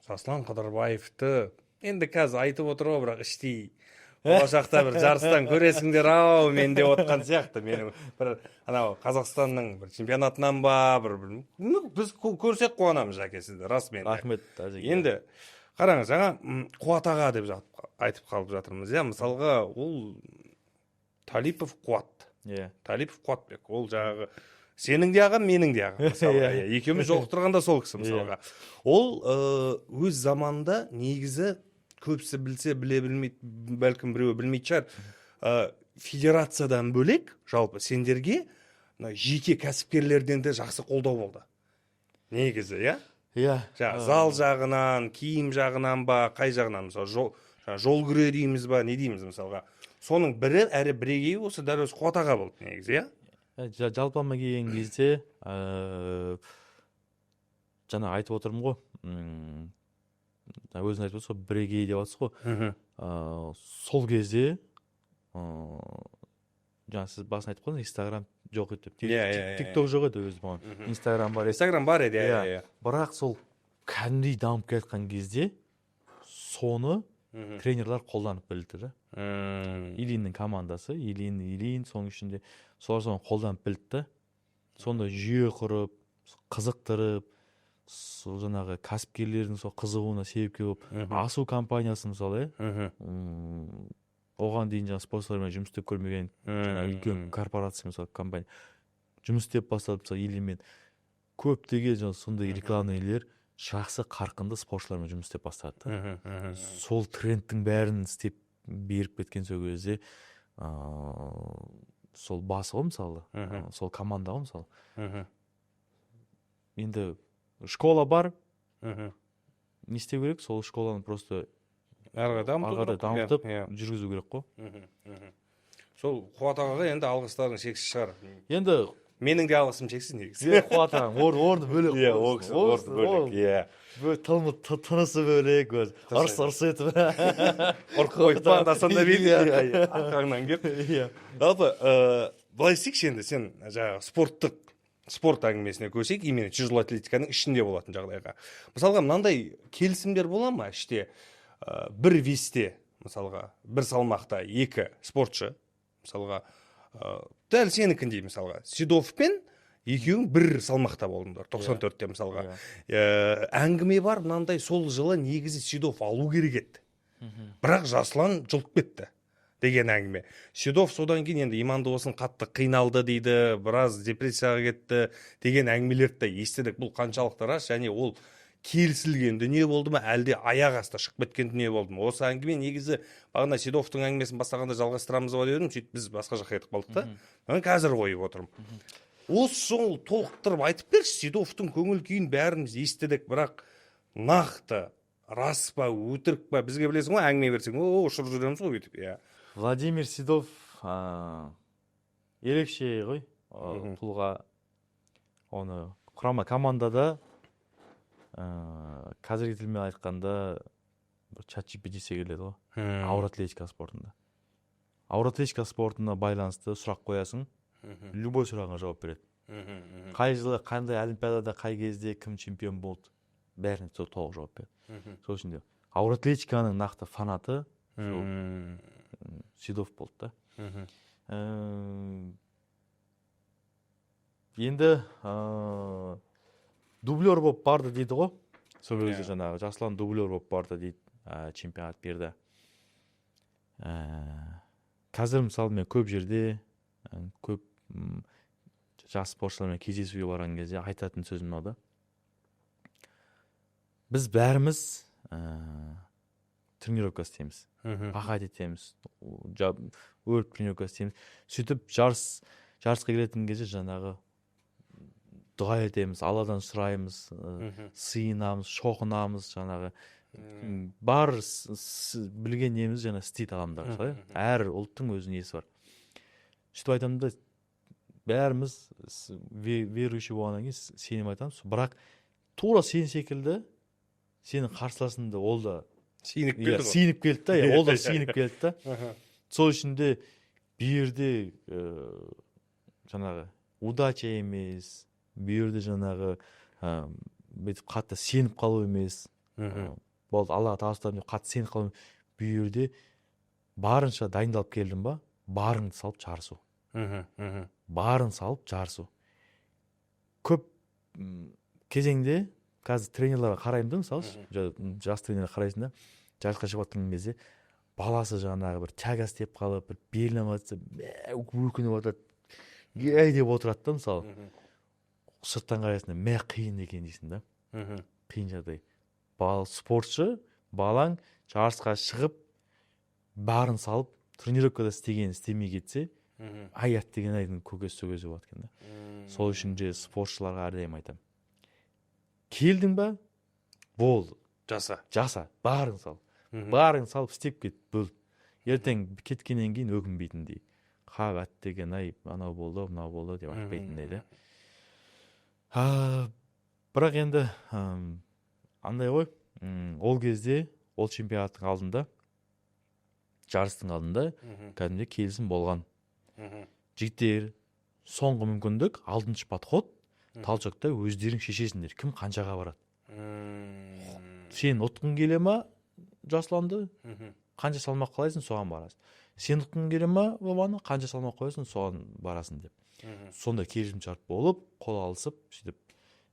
Жасұлан Қыдырбаевты енді қазір айтып отыр ғой, бірақ іштей болашақта бір жарыстан көресіңдер ау мен деп отқан сияқты. Менің бір Қазақстанның бір чемпионатынан ба, біз көрсек қуанамыз жәке сізді, расымен. Рахмет. Енді қараңыз, жаңа Қуат аға деп айтып қалып жатырмыз. Мысалға, ол Талипов Қуат. Талипов Қуатбек. Ол сенің де ағам, менің де ағам. Екеуміз жолықтырғанда сол кісі мысалға. Ол өз заманында негізі көпсі білсе, біле білмейді, бәлкім біреуі білмейді шығар. Федерациядан бөлек, жалпы сендерге жеке кәсіпкерлерден де жақсы қолдау болды. Негізі, зал жағынан, киім жағынан ба, қай жағынан, мысалы, жол күре дейміз ба, не дейміз мысалға. Соның бірі әрі бірегейі осы дәл осы Қуат аға болды негізі, жалпылама келген кезде айтып отырмын ғой, өзің айтып отырсыз ғой, бірегей деп жатсыз ғой. Сол кезде сіз басын айтып қойдыңыз, Инстаграм жоқ еді деп. Тикток жоқ еді өзі болған. Инстаграм бар еді. Бірақ сол кәдімгідей дамып келатқан кезде соны тренерлар қолданып білді да. Ильиннің командасы, Ильин, соның ішінде солар соны қолданып білді да. сондай жүйе құрып, қызықтырып, сол жаңағы кәсіпкерлердің сол қызығуына себепкер болып, асу компаниясы мысалы, оған дейін жаңағы спортшылармен жұмыс істеп көрмеген үлкен корпорация мысалы компания жұмыс істеп бастады, мысалы елмен көптеген жаңағы сондай рекламный нелер жақсы қарқынды спортшылармен жұмыс істеп бастады. Сол трендтің бәрін істеп беріп кеткен сол кезде сол басы ғой мысалы, сол команда ғой мысалы. Енді школа бар, не істеу керек? Сол школаны просто әрі қарай дамытып жүргізу керек қой. Сол Қуат ағаға енді алғыстарың шексіз шығар. Енді менің де алғысым шексіз негізі. Қуат ағаң орны бөлек. Иә, орны бөлек. Иә. Тынысы бөлек, ұрыс етіп. Ұрқы қойып анда-санда бейді. Арқаңнан кеп. Жалпы, былай істейікші енді, сен жаңағы спорт әңгімесіне көшейік, именно тяжелый атлетиканың ішінде болатын жағдайға. Мысалға, мынандай келісімдер бола ма іште? Бір весте, мысалға, бір салмақта екі спортшы, мысалға, дәл сенікіндей, мысалға, Седовпен екеуің бір салмақта болдыңдар, 94-те мысалға. Әңгіме бар, мынандай сол жылы негізі Седов алу керек еді. Бірақ Жасұлан жұлып кетті деген әңгіме. Седов содан кейін енді иманды болсын қатты қиналды дейді, біраз депрессияға кетті деген әңгімелерді де естідік. Бұл қаншалықты рас, және ол келісілген дүние болды ма, әлде аяқ асты шығып кеткен дүние болды ма? Осы әңгіме негізі бағана Седовтың әңгімесін бастағанда жалғастырамыз ба дедім, сөйтіп біз басқа жаққа кетіп қалдық та. Мен қазір қойып отырмын. Осы соң толықтырып айтып берші, Седовтың көңіл күйін бәріміз естідік, бірақ нақты рас па, өтірік па, бізге білесің ғой, әңгіме берсең, ұшырып жүреміз ғой өйтіп. Владимир Седов ерекше ғой, тұлға. Оны құрама командада қазіргі тілмен айтқанда ChatGPT келеді ғой. Ауыр атлетика спортында. Ауыр атлетика спортына байланысты сұрақ қоясың, любой сұрағыңа жауап береді. Қай жылы, қандай олимпиадада, қай кезде кім чемпион болды, бәріне толық жауап береді. Сол үшін де ауыр атлетиканың нақты фанаты Седов болды да. Енді дублер болып барды дейді ғой. Сол кезде жаңағы Жасұлан дублер болып барды дейді, чемпионат берді. Қазір мысалы мен көп жерде, көп жас спортшылармен кездесуге барған кезде айтатын сөзім мынау да. Біз бәріміз тренировка істейміз, пахать етеміз, өріп тренировка істейміз. Сөйтіп жарысқа келетін кезде жаңағы дұға етеміз, Алладан сұраймыз, сыйынамыз, шоқынамыз, жаңағы бар білген неміз жаңа істейді адамдар. Әр ұлттың өзінің несі бар. Сөйтіп айтамын да, бәріміз верующий болғаннан кейін сенім айтамыз, бірақ тура сен секілді сенің қарсыласыңды ол да сиініп келді да, ол да сиініп келді да. Сол үшін де жерде жаңағы удача емес, жерде жаңағы бүйтіп қатты сеніп қалу емес, болды Аллаға табыстадым деп қатты сеніп қалу, жерде барынша дайындалып келдің ба, барыңды салып жарысу. Барын салып жарысу. Көп кезеңде қазір тренерларға қараймын да, мысалы, жас тренерлер қарайсың да, жарысқа шығып жатқан кезде баласы жаңағы бір тяга істеп қалып, бір белін ауыртса, өкініп жатады, деп отырады да, мысалы. Сырттан қарайсың да, қиын екен дейсің да. Қиын жағдай. Спортшы, балаң жарысқа шығып, барын салып, тренировкада істемей кетсе, аят деген айдың көкесі сөгесі болады екен да. Сол үшін де спортшыларға әрдайым айтамын. Келдің ба, болды. Жаса, барың сал. Барың салып істеп кет, бөл. Ертең кеткеннен кейін өкінбейтіндей. Қағат деген анау болды, мынау болды деп айтпайтындай да. Бірақ енді андай ғой, ол кезде, ол чемпионаттың алдында, жарыстың алдында кәдімгі келісім болған. Жігіттер, соңғы мүмкіндік, 6-шы подход, талшықта өздерің шешесіңдер, кім қаншаға барады. Сен ұтқың келе ма, Жасұланды, қанша салмақ қалайсың, соған барасың. Сен ұтқың келе ма, бабаны, қанша салмақ қоясың, соған барасың деп. сонда келісім шарт болып қол алысып сөйтіп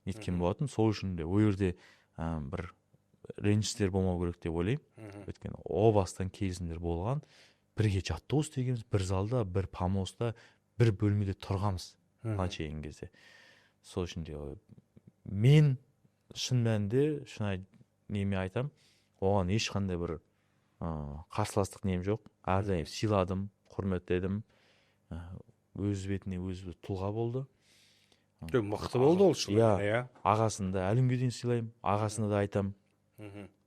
неткен болатын. Сол үшін де ол жерде бір ренжістер болмау керек деп ойлаймын. Өйткені о бастан келісімдер болған, бірге жаттығу істегенбіз, бір залда, бір помоста, бір бөлмеде тұрғанбыз шейін кезде. Сол үшін де мен шын мәнінде неме айтам, оған ешқандай бір қарсыластық нем жоқ. Әрдайым сыйладым, құрметтедім. Өз бетіне өзі тұлға болды. Мықты болды ол шын. Иә. Ағасını да әлі күнге дейін сыйлаймын. Ағасына да айтам.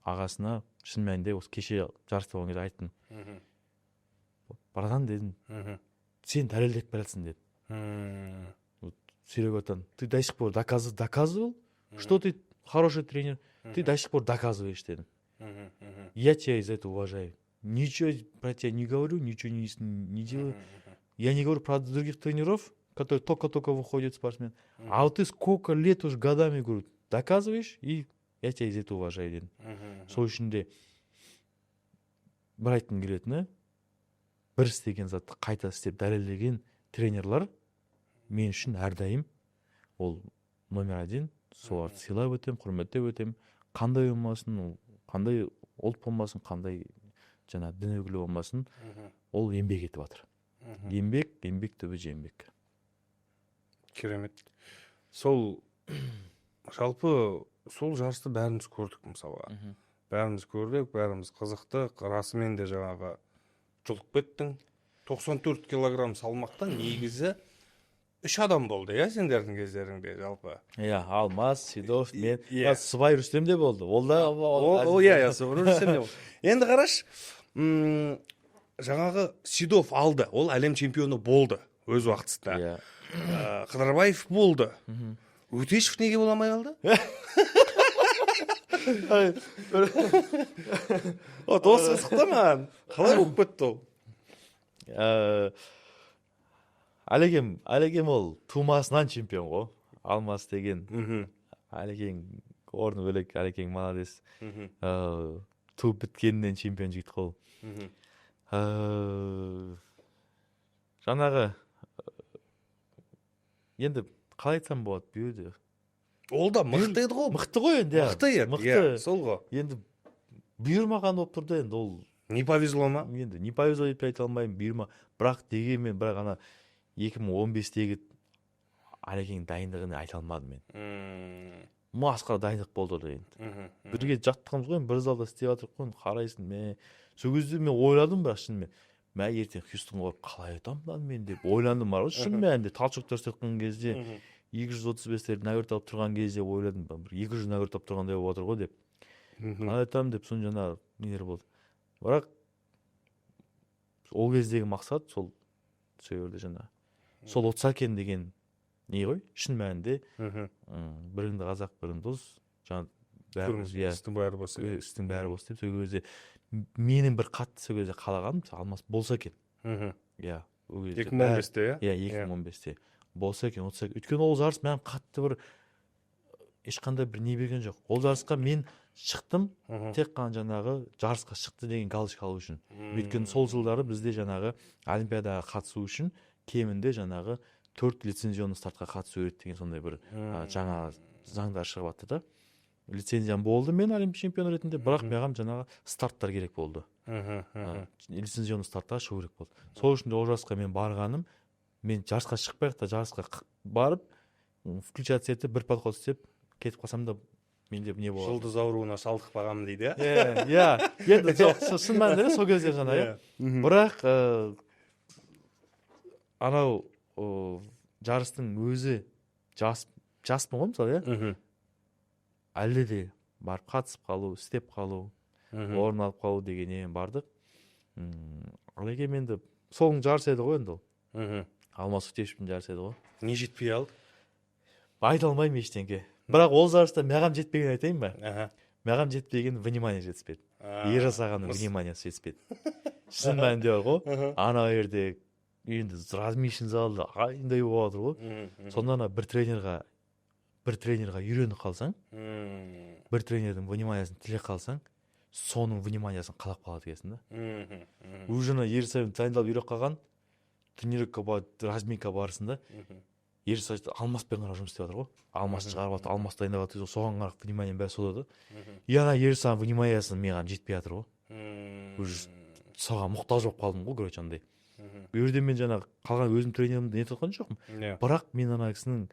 Ағасына шын мәнінде осы кеше жарыста болған кезде айттым. Братан дедім, сен дәлелдеп бересің дедім. Серега, ты до сих пор доказывал, что ты хороший тренер, ты до сих пор доказываешь дедім. Я тебя из этого уважаю. Ничего про тебя не говорю, ничего не делаю. Я не говорю про других тренеров, которые только-только выходят спортсмен. А вот ты сколько лет уж годами, говорю, доказываешь, и я тебя из этого уважаю дедім. Сол үшін де бір айтқым келетіні, бір істеген затты қайта істеп дәлелдеген тренерлар мен үшін әрдайым ол номер один. Соларды сыйлап өтем, құрметтеп өтем. Қандай болмасын, қандай ұлт болмасын, қандай жаңа дін өкілі болмасын, ол еңбек етіп жатыр. Еңбек түбі жеңбек. Керемет. Сол жалпы сол жарысты бәріміз көрдік мысалға. Бәріміз көрдік, бәріміз қызықты. Расымен де жаңағы жұлып кеттің. 94 килограмм салмақтан негізі 3 адам болды, иә, сендердің кездеріңде жалпы. Иә, Алмас, Седов, мен, Сыбай Рүстем де болды. Ол да иә, Сыбай Рүстем де болды. Енді қараш, жаңағы Седов алды, ол әлем чемпионы болды өз уақытысында. Қыдырбаев болды. Өтешев неге бола алмай қалды? Осы қызықты маған. Қалай болып кетті ол? Әлекем ол тумасынан чемпион ғой. Алмас деген. Әлекең орны бөлек, Әлекең молодец. Туып біткенінен чемпион жігіт қол. Жаңағы енді қалай айтсам болады бүйеді. Ол да мықты еді ғой. Мықты ғой енді. Мықты еді, сол ғой. Енді бұйырмаған болып тұрды енді ол. Не повезло ма? Енді не повезло деп айта алмаймын, бұйырма. Бірақ дегенмен бірақ ана 2015-тегі Әлекең дайындығын айта алмадым мен. Масқара дайындық болды да енді. Бірге жаттығымыз ғой, бір залда істеп жатырмық қой, қарайсың. Сол кезде мен ойладым бірақ шынымен. Мен ертең Хьюстонға қойып қалай айтамын мен деп ойландым бар ғой. Шын мәнінде талшықтар істеткен кезде 235-терді нәгір тауып тұрған кезде ойладым. Бір 200 нәгір тауып тұрғандай болып отыр ғой деп. Қалай айтамын деп соны жаңағы нелер болды. Бірақ ол кездегі мақсат сол сөйледі жаңа. Сол Отсакен деген не ғой? Шын мәнінде біріңді қазақ, бірің дос. Істің бәрі болса. Істің бәрі болса деп сол кезде менің бір қатты сол кезде қалағаным Алмас болса екен. Иә, ол кезде 2015-те, иә? Иә, 2015-те болса екен, отса екен. Өйткені ол жарыс маған қатты бір ешқандай бір не берген жоқ. Ол жарысқа мен шықтым, тек қана жаңағы жарысқа шықты деген галочка алу үшін. Өйткені сол жылдары бізде жаңағы Олимпиадаға қатысу үшін кемінде жаңағы 4 лицензионный стартқа қатысу керек деген сондай бір жаңа заңдар шығып жатты да. Лицензиям болды мен әлем чемпионы ретінде, бірақ маған жаңағы старттар керек болды. Лицензионный стартқа шығу керек болды. Сол үшін де ол жарысқа мен барғаным, мен жарысқа шықпай та жарысқа барып, включация етіп, бір подход істеп, кетіп қалсам да менде не болады. Жұлдыз ауруына шалдық бағамын дейді, иә? Енді шын мәнінде сол кезде ғана, иә. Бірақ анау жарыстың өзі жаспын ғой мысалы, иә? Әлі де барып қатысып қалу, істеп қалу, орын алып қалу дегеннен бардық. Әлекем енді соның жарыс еді ғой енді ол. Алмас Өтешевтің жарыс еді ғой. Не жетпей алды? Айта алмаймын ештеңке. Бірақ ол жарыста маған жетпеген айтайын ба? Маған жетпеген внимание жетіспеді. Ер жасағанның вниманиясы жетіспеді. Шын мәнінде бар ғой. Ана жерде енді размишін залда айындай болып отыр ғой. Сонда ана бір тренерға үйреніп қалсаң, бір тренердің вниманиясын тіле қалсаң, соның вниманиясын қалап қалады екенсің да. Уже ерсайым дайындалып үйреп қалған, тренировка разминка барысында ерсі айтты алмаспен қарап жұмыс істеп жатыр ғой. Алмас шығарып жатыр, алмас дайындап жатыр, соған қарап вниманием бәрі сода да. И ана ерсі вниманиясын маған жетпей жатыр ғой. Уже соған мұқтаж болып қалдым ғой, короче, андай. Bu yerде мен жаңағы қалған өзім тренерімді нетіп отқан жоқпын. Бірақ мен ана кісінің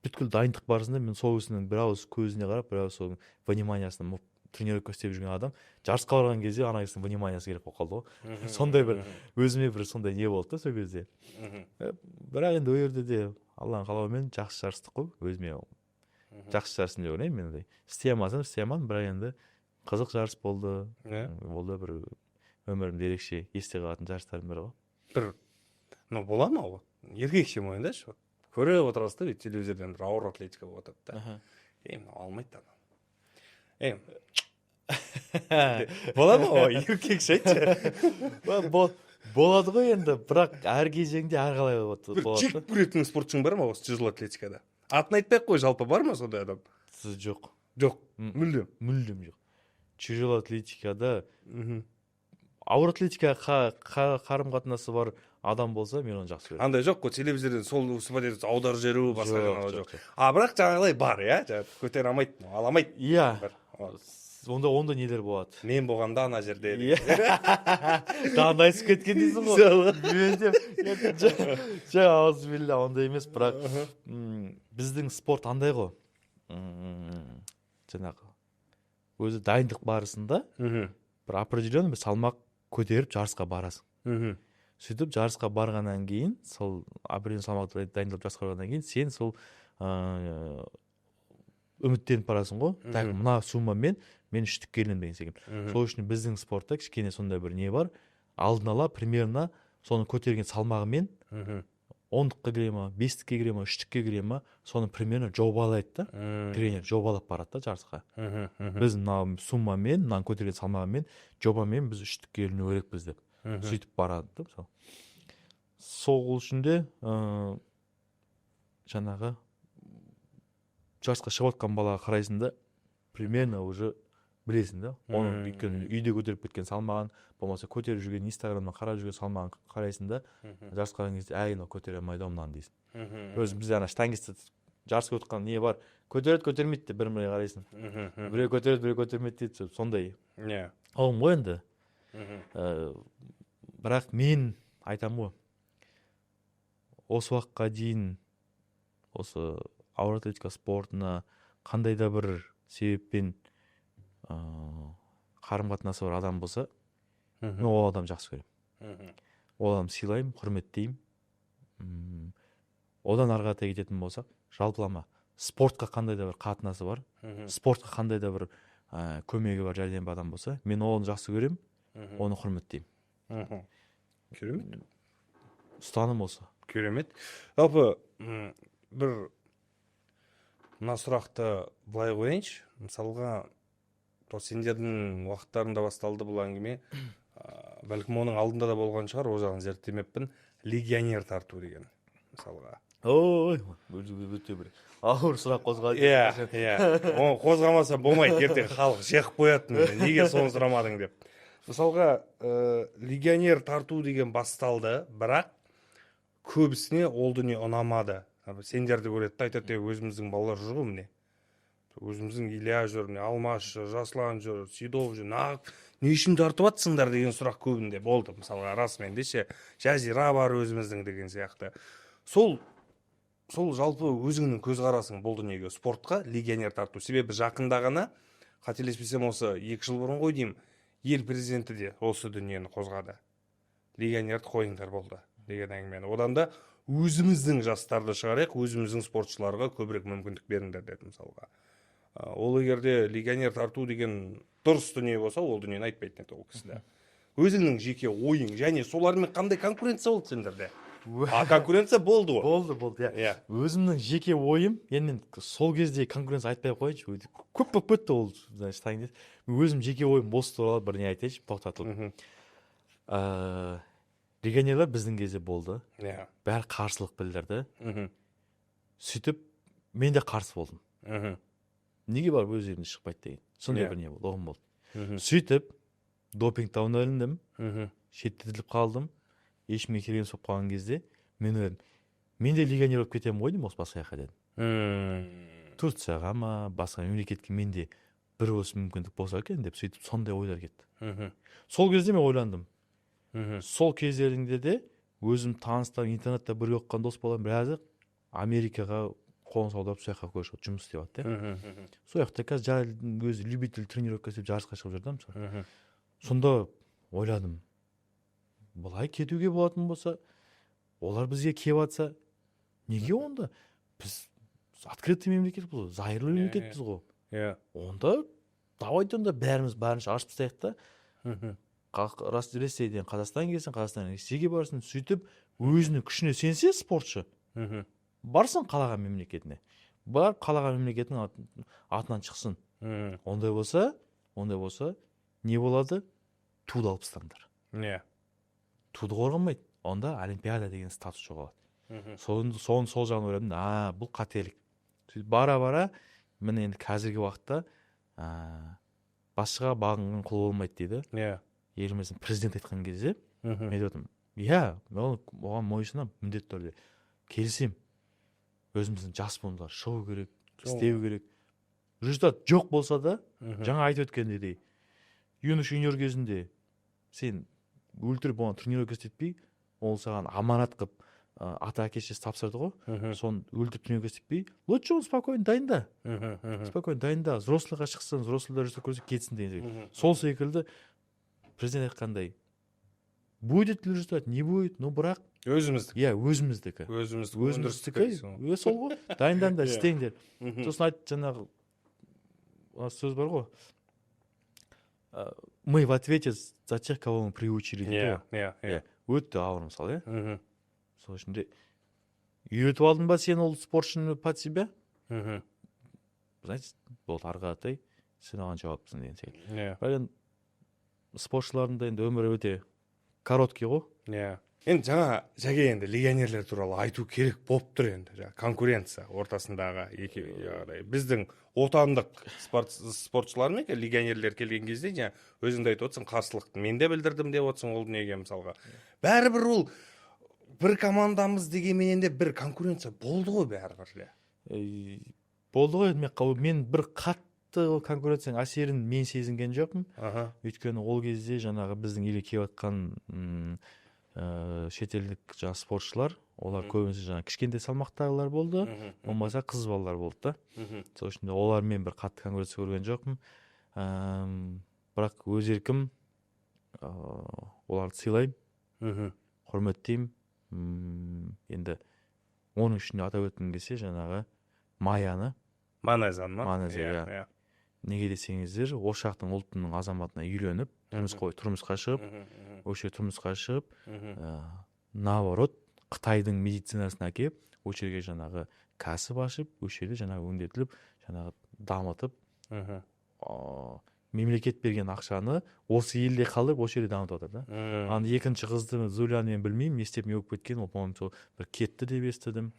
бүткіл дайындық барысында мен сол кісінің бір ауыз көзіне қарап, бір ауыз сол вниманиясына тренировка істеп жүрген адам жарысқа барған кезде ана кісінің вниманиясы керек болып қалды ғой. Сондай бір өзіме бір сондай не болды да сол кезде. Бірақ енді ол жерде де Алланың қалауымен жақсы жарыстық қой. Өзіме жақсы жарыстым деп ойлаймын мен. Істей алмадым, бірақ енді қызық жарыс болды. Болды бір өмірімде ерекше есте қалатын жарыстардың бірі ғой. Бір бола ма ол? Еркекше мойындайшы. Көріп отырасыз да, телевизордан бір ауыр атлетика болып жатады да. Мынау алмайды да. Бола ма ол? Еркекше айтшы. Болады ғой енді, бірақ әр кезеңде әрқалай болады. Бір жек көретін спортшың бар ма осы тяжело атлетикада? Атын айтпай-ақ қой, жалпы бар ма сондай адам? Жоқ. Жоқ, мүлдем жоқ. Тяжело атлетикада ауыр атлетикаға қарым-қатынасы бар адам болса, мен оны жақсы көремін. Андай жоқ қой, телевизордан сол выступление аударып жіберу басқа жоқ. Бірақ жаңағылай бар, иә, көтере алмайды, аламайды. Иә. Онда нелер болады. Мен болғанда ана жерде. Дандайсып кеткен дейсің ғой. Мен деп ауызбилля ондай емес, бірақ біздің спорт андай ғой. Жаңағы өзі дайындық барысында бір определенный бір салмақ көтеріп жарысқа барасың. Сөйтіп жарысқа барғаннан кейін, сол определенный салмақты дайындалып жарысқа барғаннан кейін, сен сол үміттеніп барасың ғой. Так, мына суммамен мен үштік келемін деген секілді. Сол үшін біздің спортта кішкене сондай бір не бар. Алдын ала примерно соны көтерген салмағымен 10-қа кіре ма, 5-ке кіре ма, 3-ке кіре ма, соны примерно жобалайды да. Тренер жобалап барады да жарысқа. Біз мына суммамен, мына көтерген салмағымен, жобамен біз 3-ке келіну керекпіз деп. Сөйтіп барады да, мысалы. Сол үшін де жаңағы жарысқа шығып жатқан балаға қарайсың да, примерно уже білесің да. Оның өйткені үйде көтеріп кеткен салмағын, болмаса көтеріп жүрген инстаграмнан қарап жүрген салмағын қарайсың да, жарысқа қалған кезде мынау көтере алмайды мынаны дейсің. Өзі бізде ана штангистті жарысқа өткен не бар, көтермейді деп бір-біріне қарайсың. Біреу көтереді, біреу көтермейді дейді, сондай. Ол ғой енді. Бірақ мен айтамын ғой, осы уақытқа дейін осы ауыр атлетика спортына қандай да бір себеппен қарым-қатынасы бар адам болса, мен ол адам жақсы көремін. Ол адам сыйлаймын, құрметтеймін. Одан ары қарата кететін болсақ, жалпылама спортқа қандай да бір қатынасы бар, спортқа қандай да бір көмегі бар, жәрдемі бар адам болса, мен оны жақсы көремін, оны құрметтеймін. Керемет. Ұстаным осы. Керемет. Жалпы бір мына сұрақты былай қояйыншы. Мысалға, сендердің уақыттарында басталды бұл әңгіме. Бәлкім оның алдында да болған шығар, ол жағын зерттемеппін. Легионер тарту деген. Мысалға. Ой, өте бір ауыр сұрақ қозғады. Иә. Оны қозғамаса болмайды, ертең халық жеқіп қоятын. Неге соны сұрамадың деп. Мысалға, легионер тарту деген басталды, бірақ көбісіне ол дүние ұнамады. Сендерді көреді, айтады, өзіміздің балалар жүр ғой міне. Өзіміздің Илья жүр, Алмаш жүр, Жаслан жүр, Сидов жүр. Не үшін тартып атсыңдар деген сұрақ көбінде болды. Мысалға, расымен десе, Жазира бар өзіміздің деген сияқты. Сол жалпы өзіңнің көзқарасың бұл дүниеге, спортқа легионер тарту. Себебі жақында ғана, қателеспесем осы 2 жыл бұрын ғой деймін, ел президенті де осы дүниені қозғады. Легионерді қойыңдар болды деген әңгімені. Одан да өзіміздің жастарды шығарайық, өзіміздің спортшыларға көбірек мүмкіндік беріңдер деді мысалға. Ол егерде легионер тарту деген дұрыс дүние болса, ол дүниені айтпайтын еді ол кісіде. Өзіңнің жеке ойың, және солармен қандай конкуренция болды сендерде? Конкуренция болды ғой. Болды. Өзімнің жеке ойым, енді сол кезде конкуренция айтпай қойыншы, көп болып кетті ол штангист. Өзім жеке ойым осы туралы бір не айтайыншы, тоқтатылып. Легионерлер біздің кезде болды. Бәрі қарсылық білдірді. Сөйтіп, мен де қарсы болдым. Неге бар өз жерімде шықпайды деген. Сондай бір не болды, оғым болды. Сөйтіп, допингтан іліндім, шеттетіліп қалдым. ешкімге керегім соқпай қалған кезде мен ойладым, мен де легионер болып кетемін ғой деймін осы басқа жаққа дедім. Турцияға ма басқа мемлекетке менде бір осы мүмкіндік болса екен деп сөйтіп сондай ойлар кетті. Сол кезде мен ойландым. Сол кездерінде де өзім таныстарым интернетте бірге оқыған дос балам біразы Америкаға қоныс аударып сол жаққа көрші жұмыс істеп жатты. Сол жақта қазір өзі любитель тренировка істеп жарысқа шығып жүрді мысалы. Сонда ойладым, былай кетуге болатын болса, олар бізге келіп жатса, неге онда? Біз открытый мемлекет бұл, зайырлы мемлекетпіз ғой. Онда давайте онда бәріміз барынша ашып тастайық та. Ресейден Қазақстан келсін, Қазақстаннан Ресейге барсын, сөйтіп өзінің күшіне сенсе спортшы, барсын қалаған мемлекетіне. Бар қалаған мемлекетінің атынан шықсын. Ондай болса, не болады? Туды алып тастаңдар. Туды қорғамайды. Онда олимпиада деген статус жоғалады. Сол жағын ойладым, бұл қателік. Бара-бара, міне енді қазіргі уақытта басшыға бағынған құл болмайды дейді. Еліміздің президент айтқан кезде, мен айтып отырмын, оған мойынсұнамын, міндетті түрде келісем. Өзіміздің жас буындар шығу керек, істеу керек. Результат жоқ болса да, жаңа айтып өткендей, юниор кезінде сен өлтіріп оған тренировка істетпей, ол саған аманат қылып ата-әке-шешесі тапсырды ғой, соны өлтіріп тренировка істетпей, лучше оны спокойно дайында. Спокойно дайында, взрослыйға шықсын, взрослыйлар жүрсе көрсе кетсін деген. Сол секілді президент айтқандай, будет ли результат, не будет, но бірақ өзіміздікі. Өзіміздікі. Сол ғой, дайындаңдар, істеңдер. Сосын айтты жаңағы сөз бар ғой. Мы в ответе за тех, кого мы приучили. Өтті ауыр мысалы, Сол ішінде үйретіп алдың ба сен ол спортшыны под себя? Знаете, болды ары қаратай сен оған жауаптысың деген секілді. Бірақ спортшылардың да енді өмірі өте короткий ғой. Енді жаңа жәге енді легионерлер туралы айту керек болып тұр енді. Конкуренция ортасындағы біздің отандық спортшылар мен легионерлер келген кезде өзіңді айтып отырсың, қарсылықты мен де білдірдім деп отырсың ол дүниеге мысалға. Бәрібір ол бір командамыз дегенменен де бір конкуренция болды ғой бәрібір. Болды ғой, мен бір қатты конкуренцияның әсерін мен сезінген жоқпын. Өйткені ол кезде жаңағы біздің елге келіп жатқан шетелдік спортшылар, олар көбінесе жаңағы кішкентай салмақтағылар болды, болмаса қыз балалар болды да. Сол үшін олармен бір қатты конкуренция көрген жоқпын. Бірақ өз еркім оларды сыйлаймын, құрметтеймін. Енді оның ішінде атап өткім келсе жаңағы Майяны. Манеза. Неге десеңіздер, осы жақтың ұлтының азаматына үйленіп, тұрмысқа шығып, наоборот, Қытайдың медицинасына келіп, осы жерге жаңағы кәсіп ашып, осы жерде жаңағы өңдетіліп, жаңағы дамытып, мемлекет берген ақшаны осы елде қалдырып, осы жерде дамытып отыр да. Аны екінші қызды Зулияны мен білмеймін, не істеп не болып кеткен, ол по-моему бір кетті деп естідім.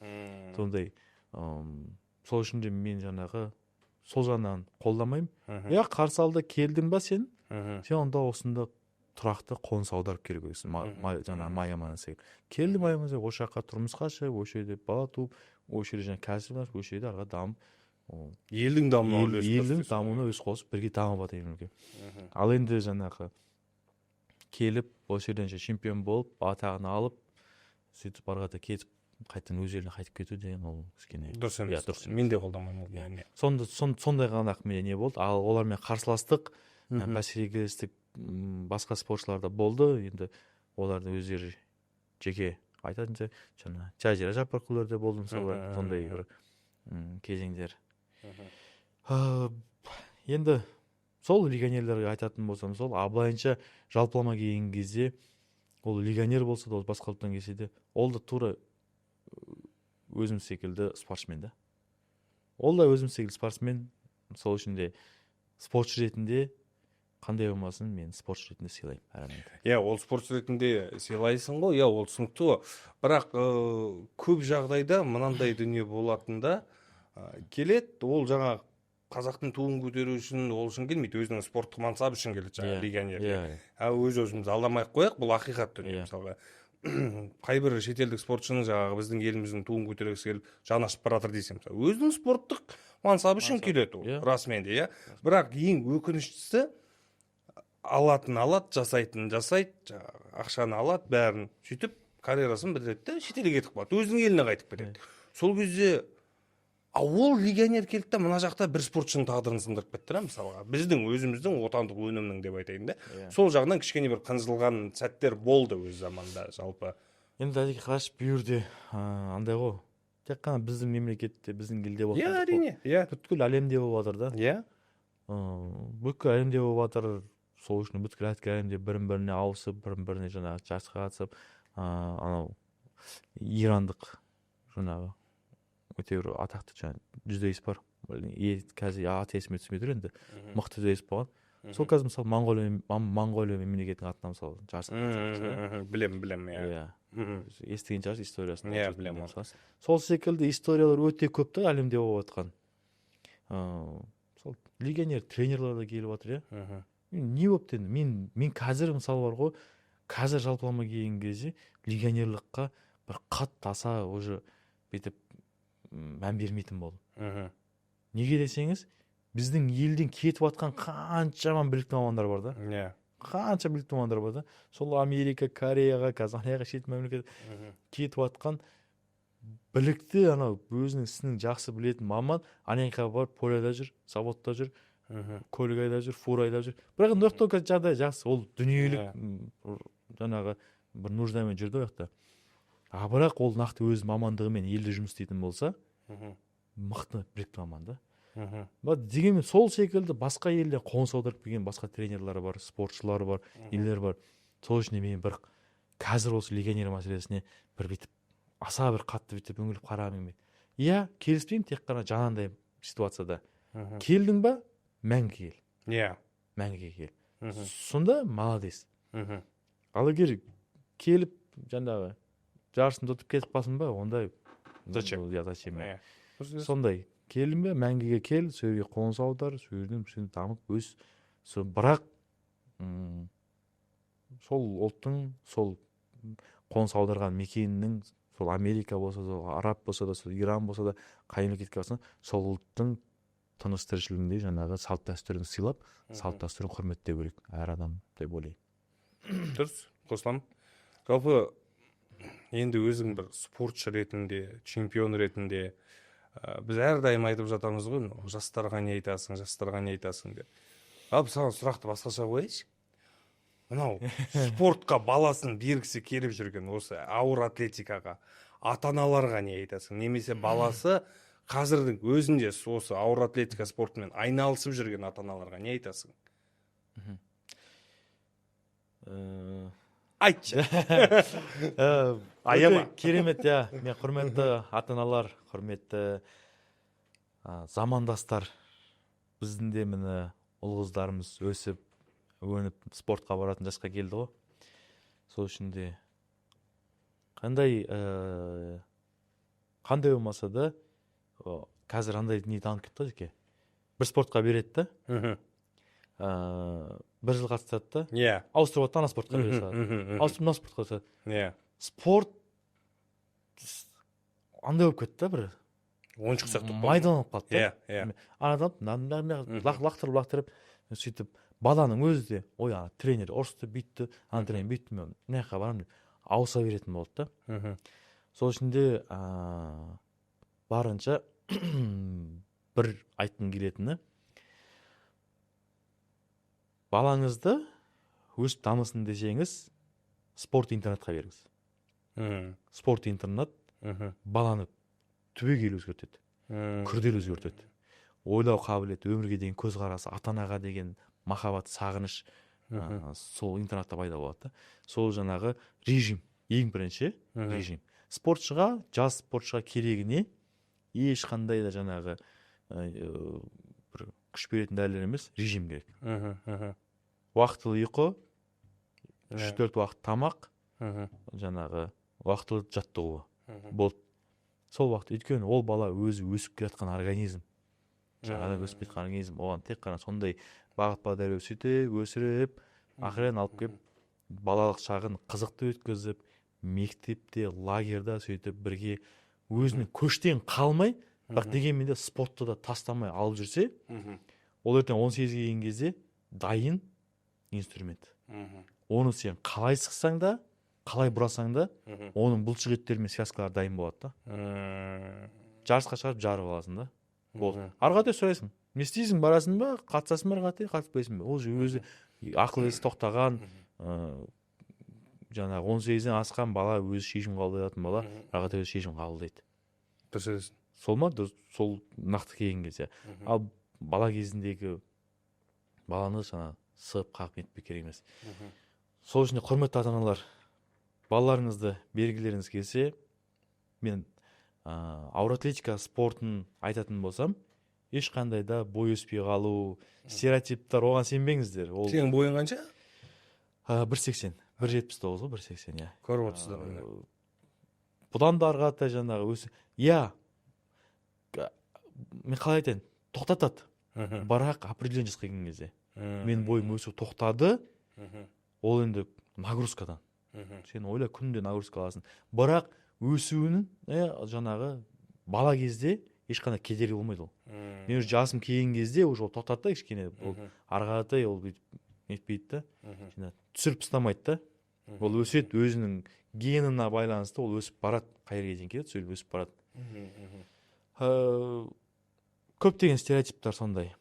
Сондай, сол үшін де мен жаңағы сол жағынан қолдамаймын. Қарсы алды келдің ба сен онда осында тұрақты қоныс аударып керек өйсің. Жаңағы Майя секілді. Келді Майя осы жаққа тұрмысқа шығып, осы жерде бала туып, осы жерде жаңағы кәсіп ашып, осы жерде арға дамып, елдің дамуына өз қосып бірге дамып жатыр. Ал енді жаңағы келіп, осы жерден чемпион болып, атағын алып, сөйтіп арғата кетіп, қайтадан өз еліне қайтып кету деген ол кішкене дұрыс емес. Мен де қолдамаймын. Сондай ғана не болды. Ал олармен қарсыластық, бәсекелестік басқа спортшыларда болды. Енді оларды өздері жеке айтатын жаңа Жазира Жаппарқұлдарда болды мысалы, сондай бір кезеңдер. Енді сол легионерлерге айтатын болсам, сол абылайынша жалпылама келген кезде ол легионер болса да, басқа ұлттан келсе де, ол да тура өзім секілді спортсмен да. Ол да өзім секілді спортсмен. Сол үшін де спортшы ретінде қандай болмасын, мен спортшы ретінде сыйлаймын. Ол спортшы ретінде сыйлайсың ғой, ол түсінікті ғой. Бірақ көп жағдайда мынандай дүние болатында келеді, ол жаңа қазақтың туын көтеру үшін, ол үшін келмейді, өзінің спорттық мансабы үшін келеді жаңа легионер. Өзімізді алдамай-ақ қояйық, бұл ақиқат дүние мысалға. кайбір шетелдік спортшының жаңағы біздің еліміздің туын көтергісі келіп жаны ашып баратыр десем, өзінің спорттық мансабы үшін келеді ол, расымен де, иә. Бірақ ең өкініштісі, алатын алады, жасайтын жасайды, жаңағы ақшаны алады, бәрін сөйтіп карьерасын бітіреді де шетелге кетіп қалады, өзінің еліне қайтып кетеді. Сол кезде ол легионер келді да мына жақта бір спортшының тағдырын сындырып кетті да, мысалға біздің өзіміздің отандық өнімнің деп айтайын да. Сол жағынан кішкене бір қынжылған сәттер болды өз заманда жалпы. Енді әдеке қарашы, бұл жерде андай ғой, тек қана біздің мемлекетте, біздің елде болып жатыр. Иә, әрине, иә. Бүткіл әлемде болып жатыр да. Иә. Бүткіл әлемде болып жатыр. Сол үшін бүткіл әлемде бірін-біріне ауысып, бірін-біріне жаңағы жарысқа қатысып, анау ирандық жаңағы өте бір атақты жаңағы жүздеист бар. Қазір аты есіме түспей тұр енді. Мықты жүздеист болған. Сол қазір мысалы Моңғолия мемлекетінің атынан мысалы жарысқа. Білем, иә. Естіген шығарсыз историясын. Иә, білем. Сол секілді историялар өте көп та әлемде болып жатқан. Сол легионер тренерлер де келіп жатыр, иә. Не болып енді? Мен қазір мысалы бар ғой, қазір жалпылама келген кезде легионерлыққа бір қатты аса уже бүйтіп мән бермейтін болдым. Неге десеңіз, біздің елден кетіп жатқан қаншама білікті мамандар бар да. Қанша білікті мамандар бар да. Сол Америка, Кореяға, Казахстанға, шет мемлекет кетіп жатқан білікті, анау өзінің ісінің жақсы білетін маман, анаяққа бар, поляда жүр, заводта жүр, көлік айдап жүр, фура айдап жүр. Бірақ ноқтоқа жағдай жақсы, ол дүниелік жаңағы бір нуждамен жүрді ояқта. Бірақ ол нақты өз мамандығымен елде жұмыс істейтін болса, мықты білікті маман да. Дегенмен сол секілді басқа елде қоныс аударып келген басқа тренерлары бар, спортшылары бар, елдер бар. Сол үшін мен бір қазір осы легионер мәселесіне бір бүйтіп аса бір қатты бүйтіп үңіліп қарамаймын. Иә, келіспеймін тек қана жанандай ситуацияда. Келдің ба, мәңгі кел. Иә. Мәңгі кел. Сонда молодец. Ал егер келіп жаңағы жарысын ұтып кетіп қалсын ба, ондай зачем? Сондай келдің бе, мәңгіге кел, сол жерге қоныс аудар, сол жерден дамып өс. Бірақ сол ұлттың, сол қоныс аударған мекенінің, сол Америка болса да, Араб болса да, сол Иран болса да, қай мемлекетке барсаң, сол ұлттың тыныс тіршілігінде жаңағы салт дәстүрін сыйлап, салт дәстүрін құрметтеу керек әр адам деп ойлаймын. Дұрыс, қосыламын. Жалпы енді өзің бір спортшы ретінде, чемпион ретінде біз әрдайым айтып жатамыз ғой, жастарға не айтасың, жастарға не айтасың деп. Ал саған сұрақты басқаша қояйыншы. Мынау спортқа баласын бергісі келіп жүрген осы ауыр атлетикаға ата-аналарға не айтасың? Немесе баласы қазірдің өзінде осы ауыр атлетика спортымен айналысып жүрген ата-аналарға не айтасың? Айтшы. Аяма. Керемет, иә. Мен құрметті ата-аналар, құрметті замандастар, біздің де міне ұл-қыздарымыз өсіп, өніп спортқа баратын жасқа келді ғой. Сол үшін де қандай болмаса да қазір андай не танып кетті екен. Бір спортқа береді да. Бір жыл қатысады да. Ауыстырып ана спортқа береді. Ауыстырып мына спортқа қатысады. Спорт андай болып кетті да, бір ойыншық сияқты майдан болып қалды. Анадан лақтырып сөйтіп баланың өзі де, ой, ана тренер ұрысты, бүйтті, ана тренер бүйтті, мен мына жаққа барамын деп ауыса беретін болды да. Сол үшін де барынша бір айтқым келетіні, балаңызды өсіп дамысын десеңіз, спорт интернатқа беріңіз. Спорт интернат баланы түбегейлі өзгертеді, күрделі өзгертеді. Ойлау қабілеті, өмірге деген көзқарасы, ата-анаға деген махаббат, сағыныш сол интернатта пайда болады. Сол жаңағы режим, ең бірінші режим. Спортшыға, жас спортшыға керегіне ешқандай да жаңағы бір күш беретін дәрілер емес, режим керек. Уақытылы ұйқы, 3-4 уақыт тамақ, жаңағы уақытылы жаттығу болды. Сол уақыт, өйткені ол бала өзі өсіп келатқан организм. Жаңадан өсіп кеткен организм, оған тек қана сондай бағыт-бағдар өсіріп, ақырын алып келіп, балалық шағын қызықты өткізіп, мектепте лагерьда сөйтіп бірге өзінің көштен қалмай, бірақ дегенмен де спортты да тастамай алып жүрсе, ол ертең 18-ге келген кезде дайын инструмент. Оны сен қалай сықсаң да, қалай бұрасаң да, оның бұлшықеттері мен связкалары дайын болады да. Жарысқа шығарып жарып аласың да. Болды. Ары қаратай сұрайсың, не істейсің, барасың ба, қатысасың ба, ары қаратай қатыспайсың ба? Ол же өзі ақыл есі тоқтаған, жаңағы 18-ден асқан бала өзі шешім қабылдайтын бала, ары қаратай өзі шешім қабылдайды. Дұрыс. Сол ма? Сол нақты келген кезде. Ал бала кезіндегі баланы жаңа сығып қағып нетпек керек емес. Сол үшін құрметті ата-аналар, балаларыңызды бергілеріңіз келсе, мен ауыр атлетика спортын айтатын болсам, ешқандай да бой өспей қалу, стереотиптар, оған сенбеңіздер. Сенің бойың қанша? 1.80, 1.79 ғой, 1.80, иә. Көріп отырсыздар. Бұдан да ары қаратай жаңағы өсі, иә, мен қалай айтайын, тоқтатады. Бірақ определен жасқа келген кезде. Мен бойым өсіп тоқтады, ол енді нагрузкадан. Сен ойла, күнде нагрузка аласың. Бірақ өсуінің жаңағы бала кезде ешқандай кедергі болмайды ол. Мен уже жасым келген кезде уже ол тоқтатты кішкене, ол ары қаратай ол нетпейді да, түсіріп тастамайды да. Ол өседі, өзінің генына байланысты ол өсіп барады, қай жерге дейін келеді, сөйлеп өсіп барады. Көптеген стереотиптар сондай.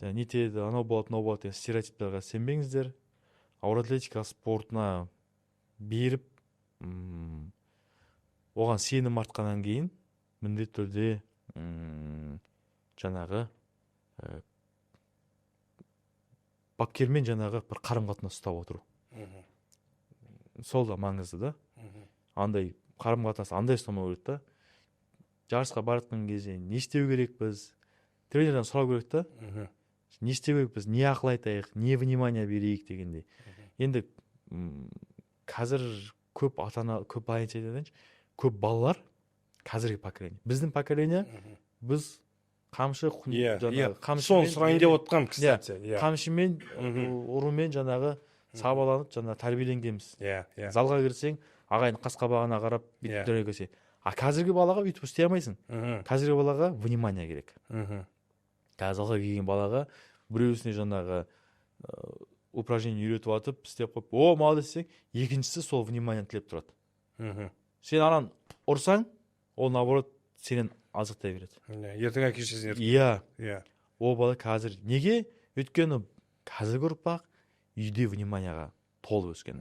Нетеді, анау болады, мынау болады деген стереотиптерға сенбеңіздер. Ауыр атлетика спортына беріп, оған сенім артқаннан кейін міндетті түрде жаңағы бапкермен жаңағы бір қарым-қатынас ұстап отыру. Сол да маңызды да. Андай қарым-қатынас андай ұстамау керек та. Жарысқа баратқан кезде не істеу керек біз? Тренерден сұрау керек та. Не істеу керек біз? Не ақыл айтайық, не внимание берейік дегендей. Енді қазір көп ата-ана, көп көп балалар қазіргі поколение. Біздің поколение, біз қамшы, соны сұрайын деп отқам, кстати. Қамшымен, ұрумен жаңағы сабаланып, жаңағы тәрбиеленгенбіз. Залға кірсең, ағайын қас-қабағына қарап, бүйтіп көрсе. А қазіргі балаға бүйтіп істей алмайсың. Қазіргі балаға внимание керек. Қазір залға келген балаға біреусіне жаңағы упражнение үйретіп атып, істеп қойып, о, молодец десең, екіншісі сол внимание тілеп тұрады. Сен анан ұрсаң, ол наоборот сенен азықтай береді. Ертең әке-шешесін ертіп. Иә. Ол бала қазір неге? Өйткені қазіргі ұрпақ үйде вниманияға толы өскен.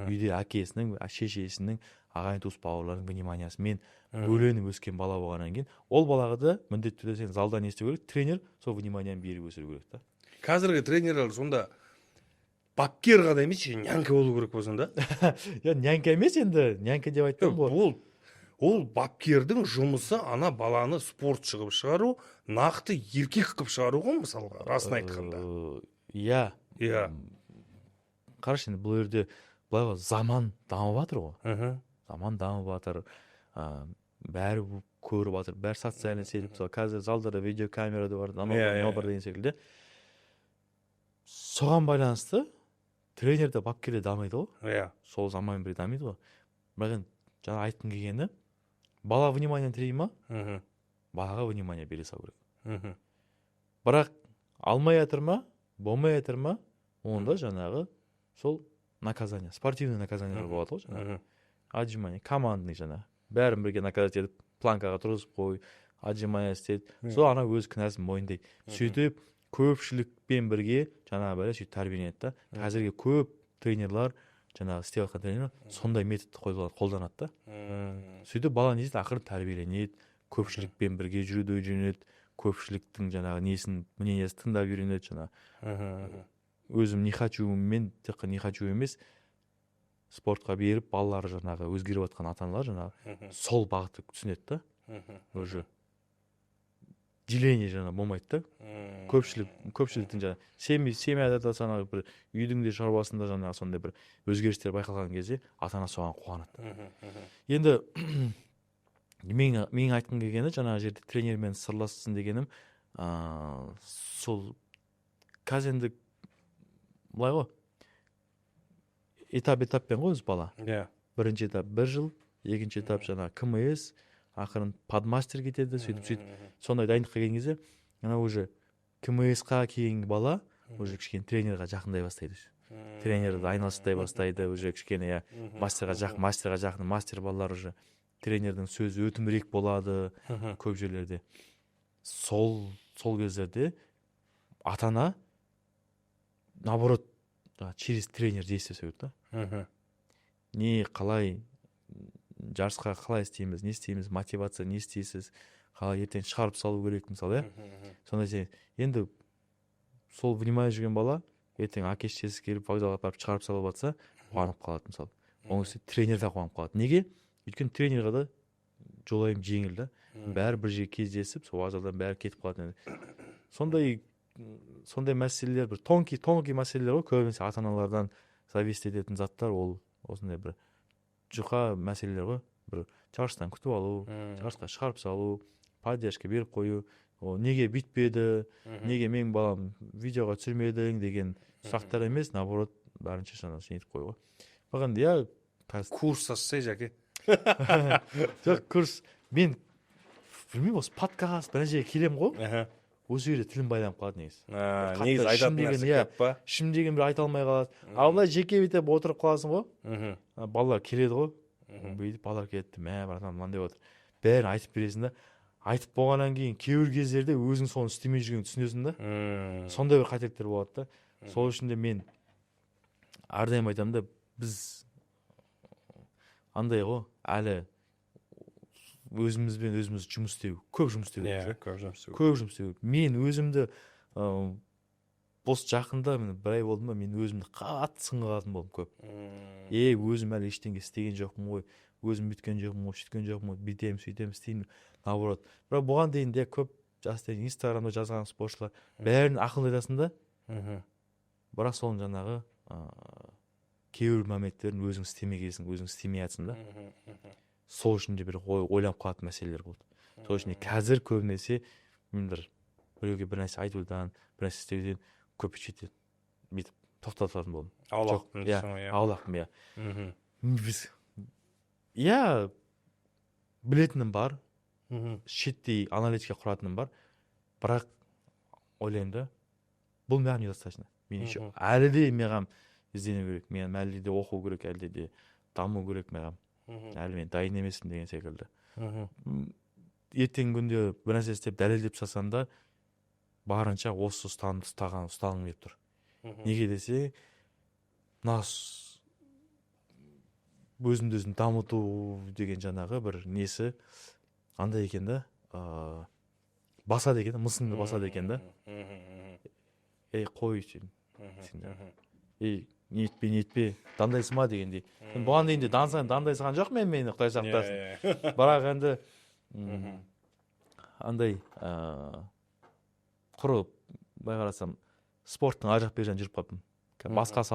Үйде әкесінің, шешесінің, ағайын туыс бауырларының вниманиясымен бөленіп өскен бала болғаннан кейін, ол балаға да міндетті түрде сен залда не істеу керек? Тренер сол вниманияны беріп өсіру керек та. Қазіргі тренерлер сонда бапкер ғана емес, нянька болу керек болсын да. Я нянька емес енді, нянька деп айтпаймын. Ол бапкердің жұмысы ана баланы спортшы қылып шығару, нақты еркек қылып шығару ғой, мысалға, расын айтқанда. Иә. Қарашы, енді бұл жерде былай заман дамып жатыр ғой. Заман дамып жатыр. Бәрі көріп жатыр, бәрі социальный сеть, қазір залдарда видеокамера да бар, анау бар деген секілді. Соған байланысты тренер де бапкер де дамиды ғой. Сол заманмен бірге дамиды ғой. Бірақ жаңа айтқым келгені, бала внимание тілей ма? Балаға внимание бере салу керек. Бірақ алмай жатыр ма, болмай жатыр ма? Онда жаңағы сол наказание, спортивный наказание болады ғой жаңағы. Отжимание, командный жаңағы. Бәрін бірге наказать етіп, планкаға тұрғызып қой, отжимание істейді. Сол ана өз кінәсін мойындайды. Сөйтіп көпшілікпен бірге жаңағы бәрі сөйтіп тәрбиеленеді да. Қазіргі көп тренерлар, жаңағы істеп жатқан тренерлер сондай методты қолданады да. Сөйтіп бала не дейді, ақыры тәрбиеленеді, көпшілікпен бірге жүруді үйренеді, көпшіліктің жаңағы несін, мнениесін тыңдап үйренеді жаңағы. Өзім не хочумен, тек не хочу емес, спортқа беріп, балалары жаңағы өзгеріп жатқан ата-аналар жаңағы сол бағытты түсінеді да. Уже деление жаңағы болмайды да. Көпшіліктің жаңағы семьяда жаңағы бір үйдің де шаруасында жаңағы сондай бір өзгерістер байқалған кезде ата-ана соған қуанады. Енді мен айтқым келгені жаңағы жерде тренермен сырлассын дегенім, сол қазір енді былай ғой, этаппен ғой өз бала. бірінші этап 1 жыл, екінші этап жаңағы КМС, ақырын подмастер кетеді, сөйтіп сондай дайындыққа келген кезде ана уже КМС-қа келген бала уже кішкене тренерға жақындай бастайды. Тренерді айналыстай бастайды, уже кішкене мастерға жақын, мастер балалар уже тренердің сөзі өтімірек болады көп жерлерде. Сол кездерде ата-ана наоборот через тренер действие да. Не қалай жарысқа қалай істейміз, не істейміз, мотивация не істейсіз, қалай ертең шығарып салу керек мысалы, сондай енді сол внимание жүрген бала ертең әке-шешесі келіп вокзалға апарып шығарып салып жатса қуанып қалады мысалы. Оның үстіне тренер де қуанып қалады. Неге? Өйткені тренерға да жолайым жеңіл да. Бәрі бір жерге кездесіп, сол вокзалдан бәрі кетіп қалады. Сондай мәселелер, бір тонкий мәселелер ғой, көбінесе ата-аналардан зависит ететін заттар, ол осындай бір жұқа мәселелер ғой. Бір жарыстан күтіп алу, жарысқа шығарып салу, поддержка беріп қою, неге бүйтпеді, неге менің балам видеоға түсірмедің деген сұрақтар емес, наоборот, барынша шанасы нетіп қою ғой. Маған курс ашсай жәке. Жоқ, курс. Мен білмеймін, осы подкаст бір жерге келем ғой. Осы жерде тілім байланып қалады негізі. Негізі айтатын нәрсе көп па? Ішім деген бір айта алмай қалады. Ал былай жеке бүйтіп отырып қаласың ғой. Балалар келеді ғой. Бүйтіп балалар келеді, мә братан мынандай отыр. Бәрін айтып бересің да. Айтып болғаннан кейін кейбір кездерде өзің соны істемей жүргенін түсінесің да. Сондай бір қателіктер болады да. Сол үшін де мен әрдайым айтамын да, біз андай ғой, әлі өзімізбен өзіміз жұмыс істеу, көп жұмыс істеу. Көп жұмыс істеу. Мен өзімді осы жақында бір ай болдым ба, мен өзімді қатты сынға қалатын болдым көп. Өзім әлі ештеңе істеген жоқпын ғой, өзім бүйткен жоқпын ғой, сөйткен жоқпын ғой, бүйтемін, сөйтемін, істеймін, наоборот. Бірақ бұған дейін де көп жастайын инстаграмда жазған спортшылар бәрін ақыл айтасың да, бірақ соның жаңағы кейбір моменттерін өзің істемегенсің, өзің істемей жатсың да. Сол үшін де бір ойланып қалатын мәселелер болды. Сол үшін қазір көбінесе мен біреуге бір нәрсе айтудан, бір нәрсе істеуден көп шеттен бүйтіп тоқтататын болдым. Аулақпын. Біз білетінім бар, шеттей аналитика құратыным бар, бірақ ойлаймын да, бұл маған недостаточно. Мен еще әлі де маған іздену керек, мен әлі де оқу керек, әлі де даму керек маған. Әлі мен дайын емеспін деген секілді. Ертең күнде бір нәрсе істеп дәлелдеп салсам да, барынша осы ұстаным келіп тұр. Неге десе, өзімді өзім дамыту деген жаңағы бір несі андай екен да, басады екен, мысыңды басады екен да. Қой сен. Нетпе, дандайсың ма дегендей. Бұған дейін де дандайсыған жоқ мені Құдай сақтасын. Бірақ енді андай құрып, бай қарасам, спорттың ар жақ бер жағын жүріп қалыппын. Басқа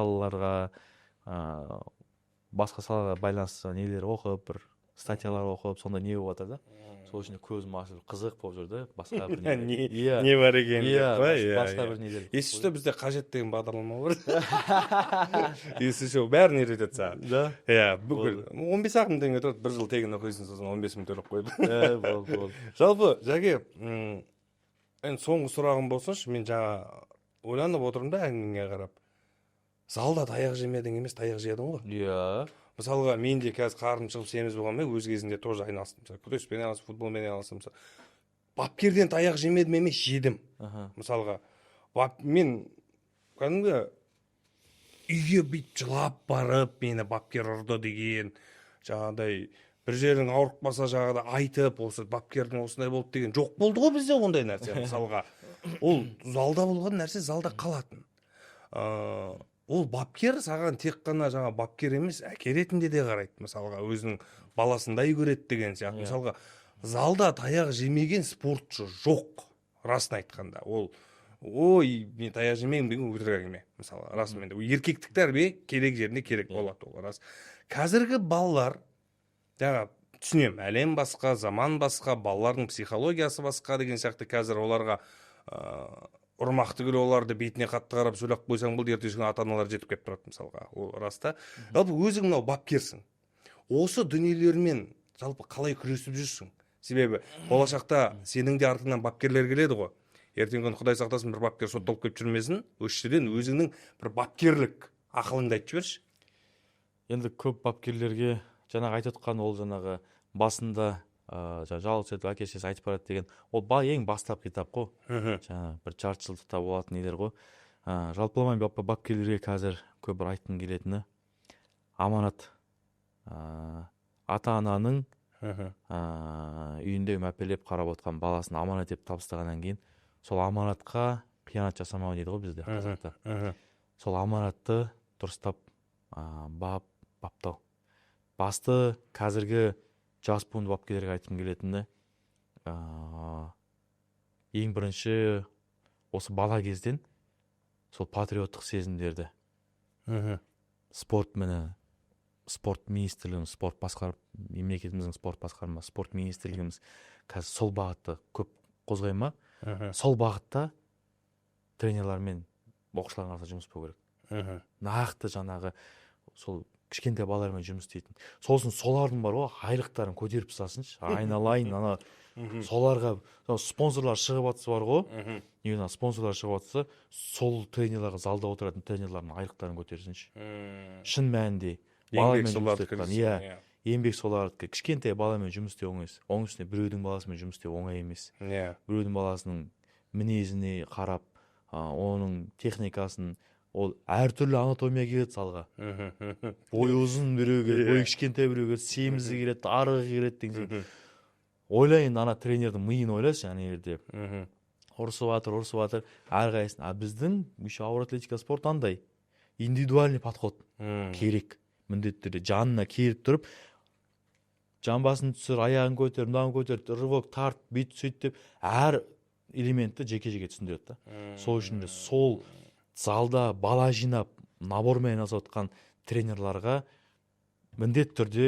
салаларға байланысты нелер оқып, бір статьялар оқып, сонда не болып жатыр да. Сол үшін көзім ашылып қызық болып жүрді, басқа бір не бар екен деп па? Басқа бір нелер. Есішті бізде қажет деген бағдарлама бар. Есішті бәрін үйретеді саған. Бүкіл 15-ақ мың теңге тұрады, бір жыл тегін оқисың, сосын 15 мың төлеп қойды. Болды. Жалпы, Жәке, соңғы сұрағым болсыншы, мен жаңа ойланып отырмын да әңгімеңе қарап. Залда таяқ жемедің емес, таяқ жедің ғой. Мысалға, мен де қазір қарным шығып семіз болғанмен өз кезінде тоже айналыстым. Күреспен айналыстым, футболмен айналыстым. Бапкерден таяқ жемедім емес, жедім. Мысалға, мен кәдімгі үйге бүйтіп жылап барып, мені бапкер ұрды деген, жаңағыдай бір жерің ауырып қалса жаңағыда айтып, осы бапкердің осындай болды деген жоқ болды ғой бізде ондай нәрсе. Мысалға, ол залда болған нәрсе залда қалатын. Ол бапкер саған тек қана жаңа бапкер емес, әке ретінде де қарайды. Мысалға, өзінің баласындай көреді деген сияқты. Мысалға, залда таяқ жемеген спортшы жоқ, расын айтқанда. Мен таяқ жемеймін деген өтірік әңгіме. Мысалға, расымен де еркектік тәрбие керек жерінде керек болады, ол рас. Қазіргі балалар, жаңа түсінемін, әлем басқа, заман басқа, балалардың психологиясы басқа деген сияқты. Қазір оларға ұрмақты күлі оларды бетіне қатты қарап сөйлеп қойсаң бұл ертеңгі ата-аналар жетіп келіп тұрады мысалға. Ол раста. Жалпы өзің мынау бапкерсің. осы дүниелермен жалпы қалай күресіп жүрсің? Себебі болашақта сенің де артыңнан бапкерлер келеді ғой. Ертеңгі күні Құдай сақтасын бір бапкер сотталып келіп жүрмесін, осы жерден өзіңнің бір бапкерлік ақылыңды айтып жіберші. Енді көп бапкерлерге жаңағы айтып отқан ол жаңағы басында жалғыз әке шешесі айтып барады деген ол ең бастапқы этап қой. Жаңағы бір жарты жылдықта болатын нелер ғой. Жалпыламай бапкерлерге қазір көп бір айтқым келетіні аманат. Ата ананың үйінде мәпелеп қарап отқан баласын аманат деп табыстағаннан кейін сол аманатқа қиянат жасамау дейді ғой бізде қазақта. Сол аманатты дұрыстап баптау. Басты қазіргі жас буын бапкерлерге айтқым келетіні ең бірінші осы бала кезден сол патриоттық сезімдерді спорт министрлігіміз, спорт басқарып, мемлекетіміздің спорт басқармасы, спорт министрлігіміз қазір сол бағытты көп қозғай ма? Сол бағытта тренерлармен оқушыларға арасында жұмыс болу керек. Нақты жаңағы сол кішкентай балалармен жұмыс істейтін. Сосын солардың бар ғой, айлықтарын көтеріп тастасыншы. Айналайын, соларға спонсорлар шығып жатса бар ғой. Егер спонсорлар шығып жатса, сол тренерларға, залда отыратын тренерлардың айлықтарын көтерсінші. Шын мәнінде еңбек солардікі. еңбек солардікі. Кішкентай баламен жұмыс істеу оңай емес. Оның үстіне біреудің баласымен жұмыс істеу оңай емес. Біреудің баласының мінезіне қарап, оның техникасын, ол әртүрлі анатомия келеді салға. Бойы ұзын біреу келеді, бойы кішкентай біреу келеді, семізі келеді, арығы келеді деген. Ойлайын, ана тренердің миын ойлашы, ана жерде. Ұрысып жатыр, әрқайсысын. Біздің ауыр атлетика спорт андай индивидуальный подход керек. Міндетті түрде жанына келіп тұрып, жамбасын түсір, аяғын көтер, мынауын көтер, рывок, тарт, бүйт, сөйт деп әр элементті жеке-жеке түсіндіреді. Сол үшін де сол залда бала жинап, набормен жасап отқан тренерларға міндетті түрде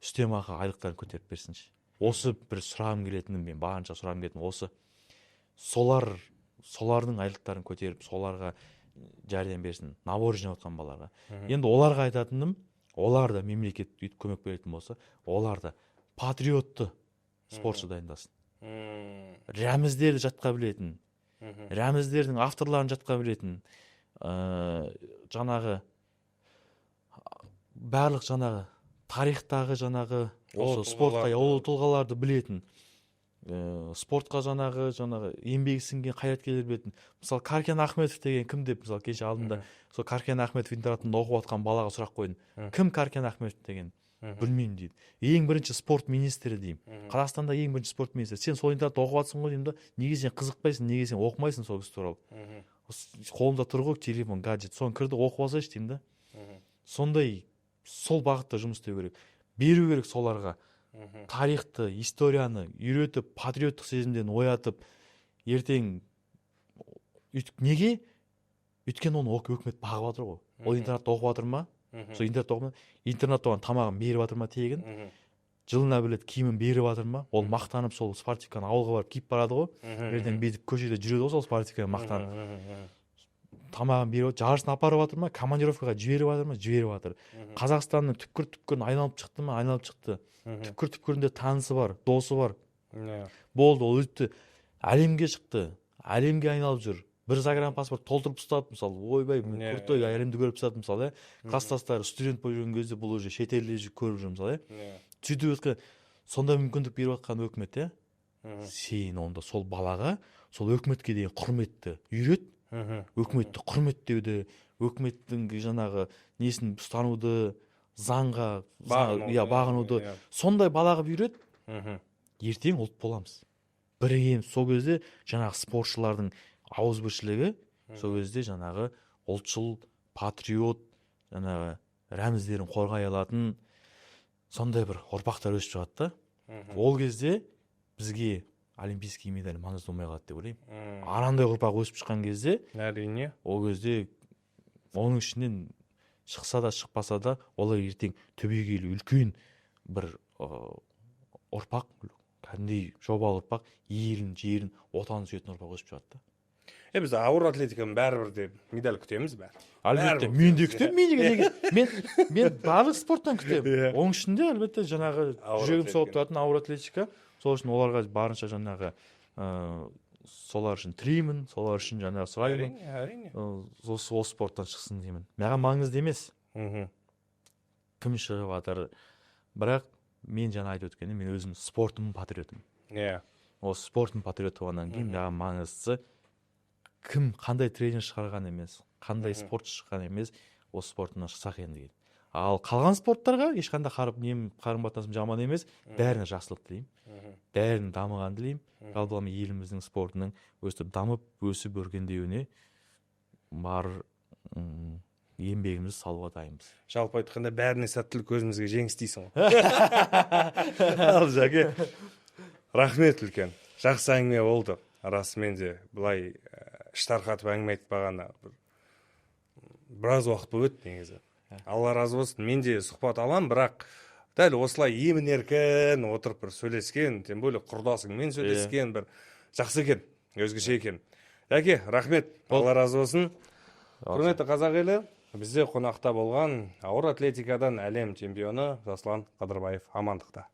үстемақы айлықтарын көтеріп берсінші. Осы бір сұрағым келетінім, мен барынша сұрағым келетінім осы. Солардың айлықтарын көтеріп, соларға жәрдем берсін, набор жинап отқан балаларға. Енді оларға айтатыным, олар да мемлекет үйтіп көмек беретін болса, олар да патриотты спортшы дайындасын. Рәміздерді жатқа білетін, рәміздердің авторларын жатқа білетін, жаңағы барлық жаңағы тарихтағы жаңағы осы спортқа ұлы тұлғаларды білетін, спортқа жаңағы еңбегі сіңген қайраткерлер білетін. Мысалы Каркен Ахметов деген кім деп, мысалы кеше алдында сол Каркен Ахметов интернатында оқып жатқан балаға сұрақ қойдым. Кім Каркен Ахметов деген? Білмеймін дейді. Ең бірінші спорт министрі деймін. Қазақстанда ең бірінші спорт министрі. Сен сол интернатта оқып жатсың ғой деймін да, неге сен қызықпайсың, неге сен оқымайсың сол кісі туралы? Қолымда тұр ғой телефон, гаджет, соны кірді оқып алсайшы деймін да. Сондай сол бағытта жұмыс істеу керек. Беру керек соларға. Тарихты, историяны үйретіп, патриоттық сезімден оятып, ертең неге? Өйткені оны өкімет бағып жатыр ғой. Ол интернатта оқып жатыр ма? Сол интернатта оған тамағын беріп жатыр ма тегін? Жылына білет киімін беріп жатыр ма? Ол мақтанып сол спортивканы ауылға барып киіп барады ғой. Ертең бүйтіп көшеде жүреді ғой сол спортивканы мақтанып. Тамағын беріп, жарысын апарып жатыр ма? Командировкаға жіберіп жатыр ма? Жіберіп жатыр. Қазақстанның түкпір-түкпірін айналып шықты ма? Айналып шықты. Түкпір-түкпірінде танысы бар, досы бар. Болды, ол өтті. Әлемге шықты, әлемге айналып жүр. Бір загранпаспорт толтырып ұстады, мысалы, ойбай, крутой, әлемді көріп ұстады, мысалы, класстастары студент болып жүрген кезде бұл уже шетелде көріп жүр, мысалы, сөйтіп өткен, сонда мүмкіндік беріп жатқан өкімет, сен онда сол балаға, сол өкіметке деген құрметті үйрет, өкіметті құрметтеуді, өкіметтің жаңағы несін ұстануды, заңға бағынуды, сондай балаға үйрет, ертең ұлт боламыз. Бірігеміз. Сол кезде жаңағы спортшылардың ауызбіршілігі, сол кезде жаңағы ұлтшыл, патриот, жаңағы рәміздерін қорғай алатын сондай бір ұрпақтар өсіп шығады да. Ол кезде бізге олимпийский медаль маңызды болмай қалады деп ойлаймын. Анандай ұрпақ өсіп шыққан кезде, әрине, ол кезде оның ішінен шықса да шықпаса да, олар ертең түбегейлі үлкен бір ұрпақ, кәдімгідей жобалы ұрпақ, елін, жерін, отанын сүйетін ұрпақ өсіп шығады да. Біз ауыр атлетиканың бәрібір де медаль күтеміз бәрі. Әлбетте, Бәрібір мен де күтеміз, күтемін, мен неге мен барлық спорттан Иә. күтемін. Оның ішінде әлбетте жаңағы Ауыр жүрегім атлетика. соғып тұратын ауыр атлетика. Сол үшін оларға барынша жаңағы солар үшін тілеймін, солар үшін жаңағы сұраймын. Әрине. Осы спорттан шықсын деймін. Маған маңызды емес. Мгм. Кім шығып жатыр. Бірақ мен жаңа айтып өткенім, мен өзім спортымның патриотымын. Иә. Осы спорттың патриоты болғаннан кейін маған маңыздысы кім қандай тренер шығарған емес, қандай спортшы шыққан емес, осы спортымнан шықсақ енді дейді. Ал қалған спорттарға ешқандай қарым қатынасым жаман емес, бәріне жақсылық тілеймін, бәрінің дамығанын тілеймін. Жалпы еліміздің спортының өстіп дамып, өсіп өркендеуіне бар еңбегімізді салуға дайынбыз. Жалпы айтқанда бәріне сәттілік, өзімізге жеңіс дейсің ғой. Ал Жәке, рахмет үлкен. Жақсы әңгіме болды. Расымен де былай іштарқатып әңгіме айтпағаны біраз уақыт болып өтті негізі. Алла разы болсын. Мен де сұхбат алам, бірақ дәл осылай емін-еркін отырып бір сөйлескен, тем более құрдасыңмен сөйлескен бір жақсы екен, өзгеше екен. Жәке, рахмет. Алла разы болсын. Құрметті қазақ елі, бізде қонақта болған ауыр атлетикадан әлем чемпионы Жасұлан Қадырбаев амандықта.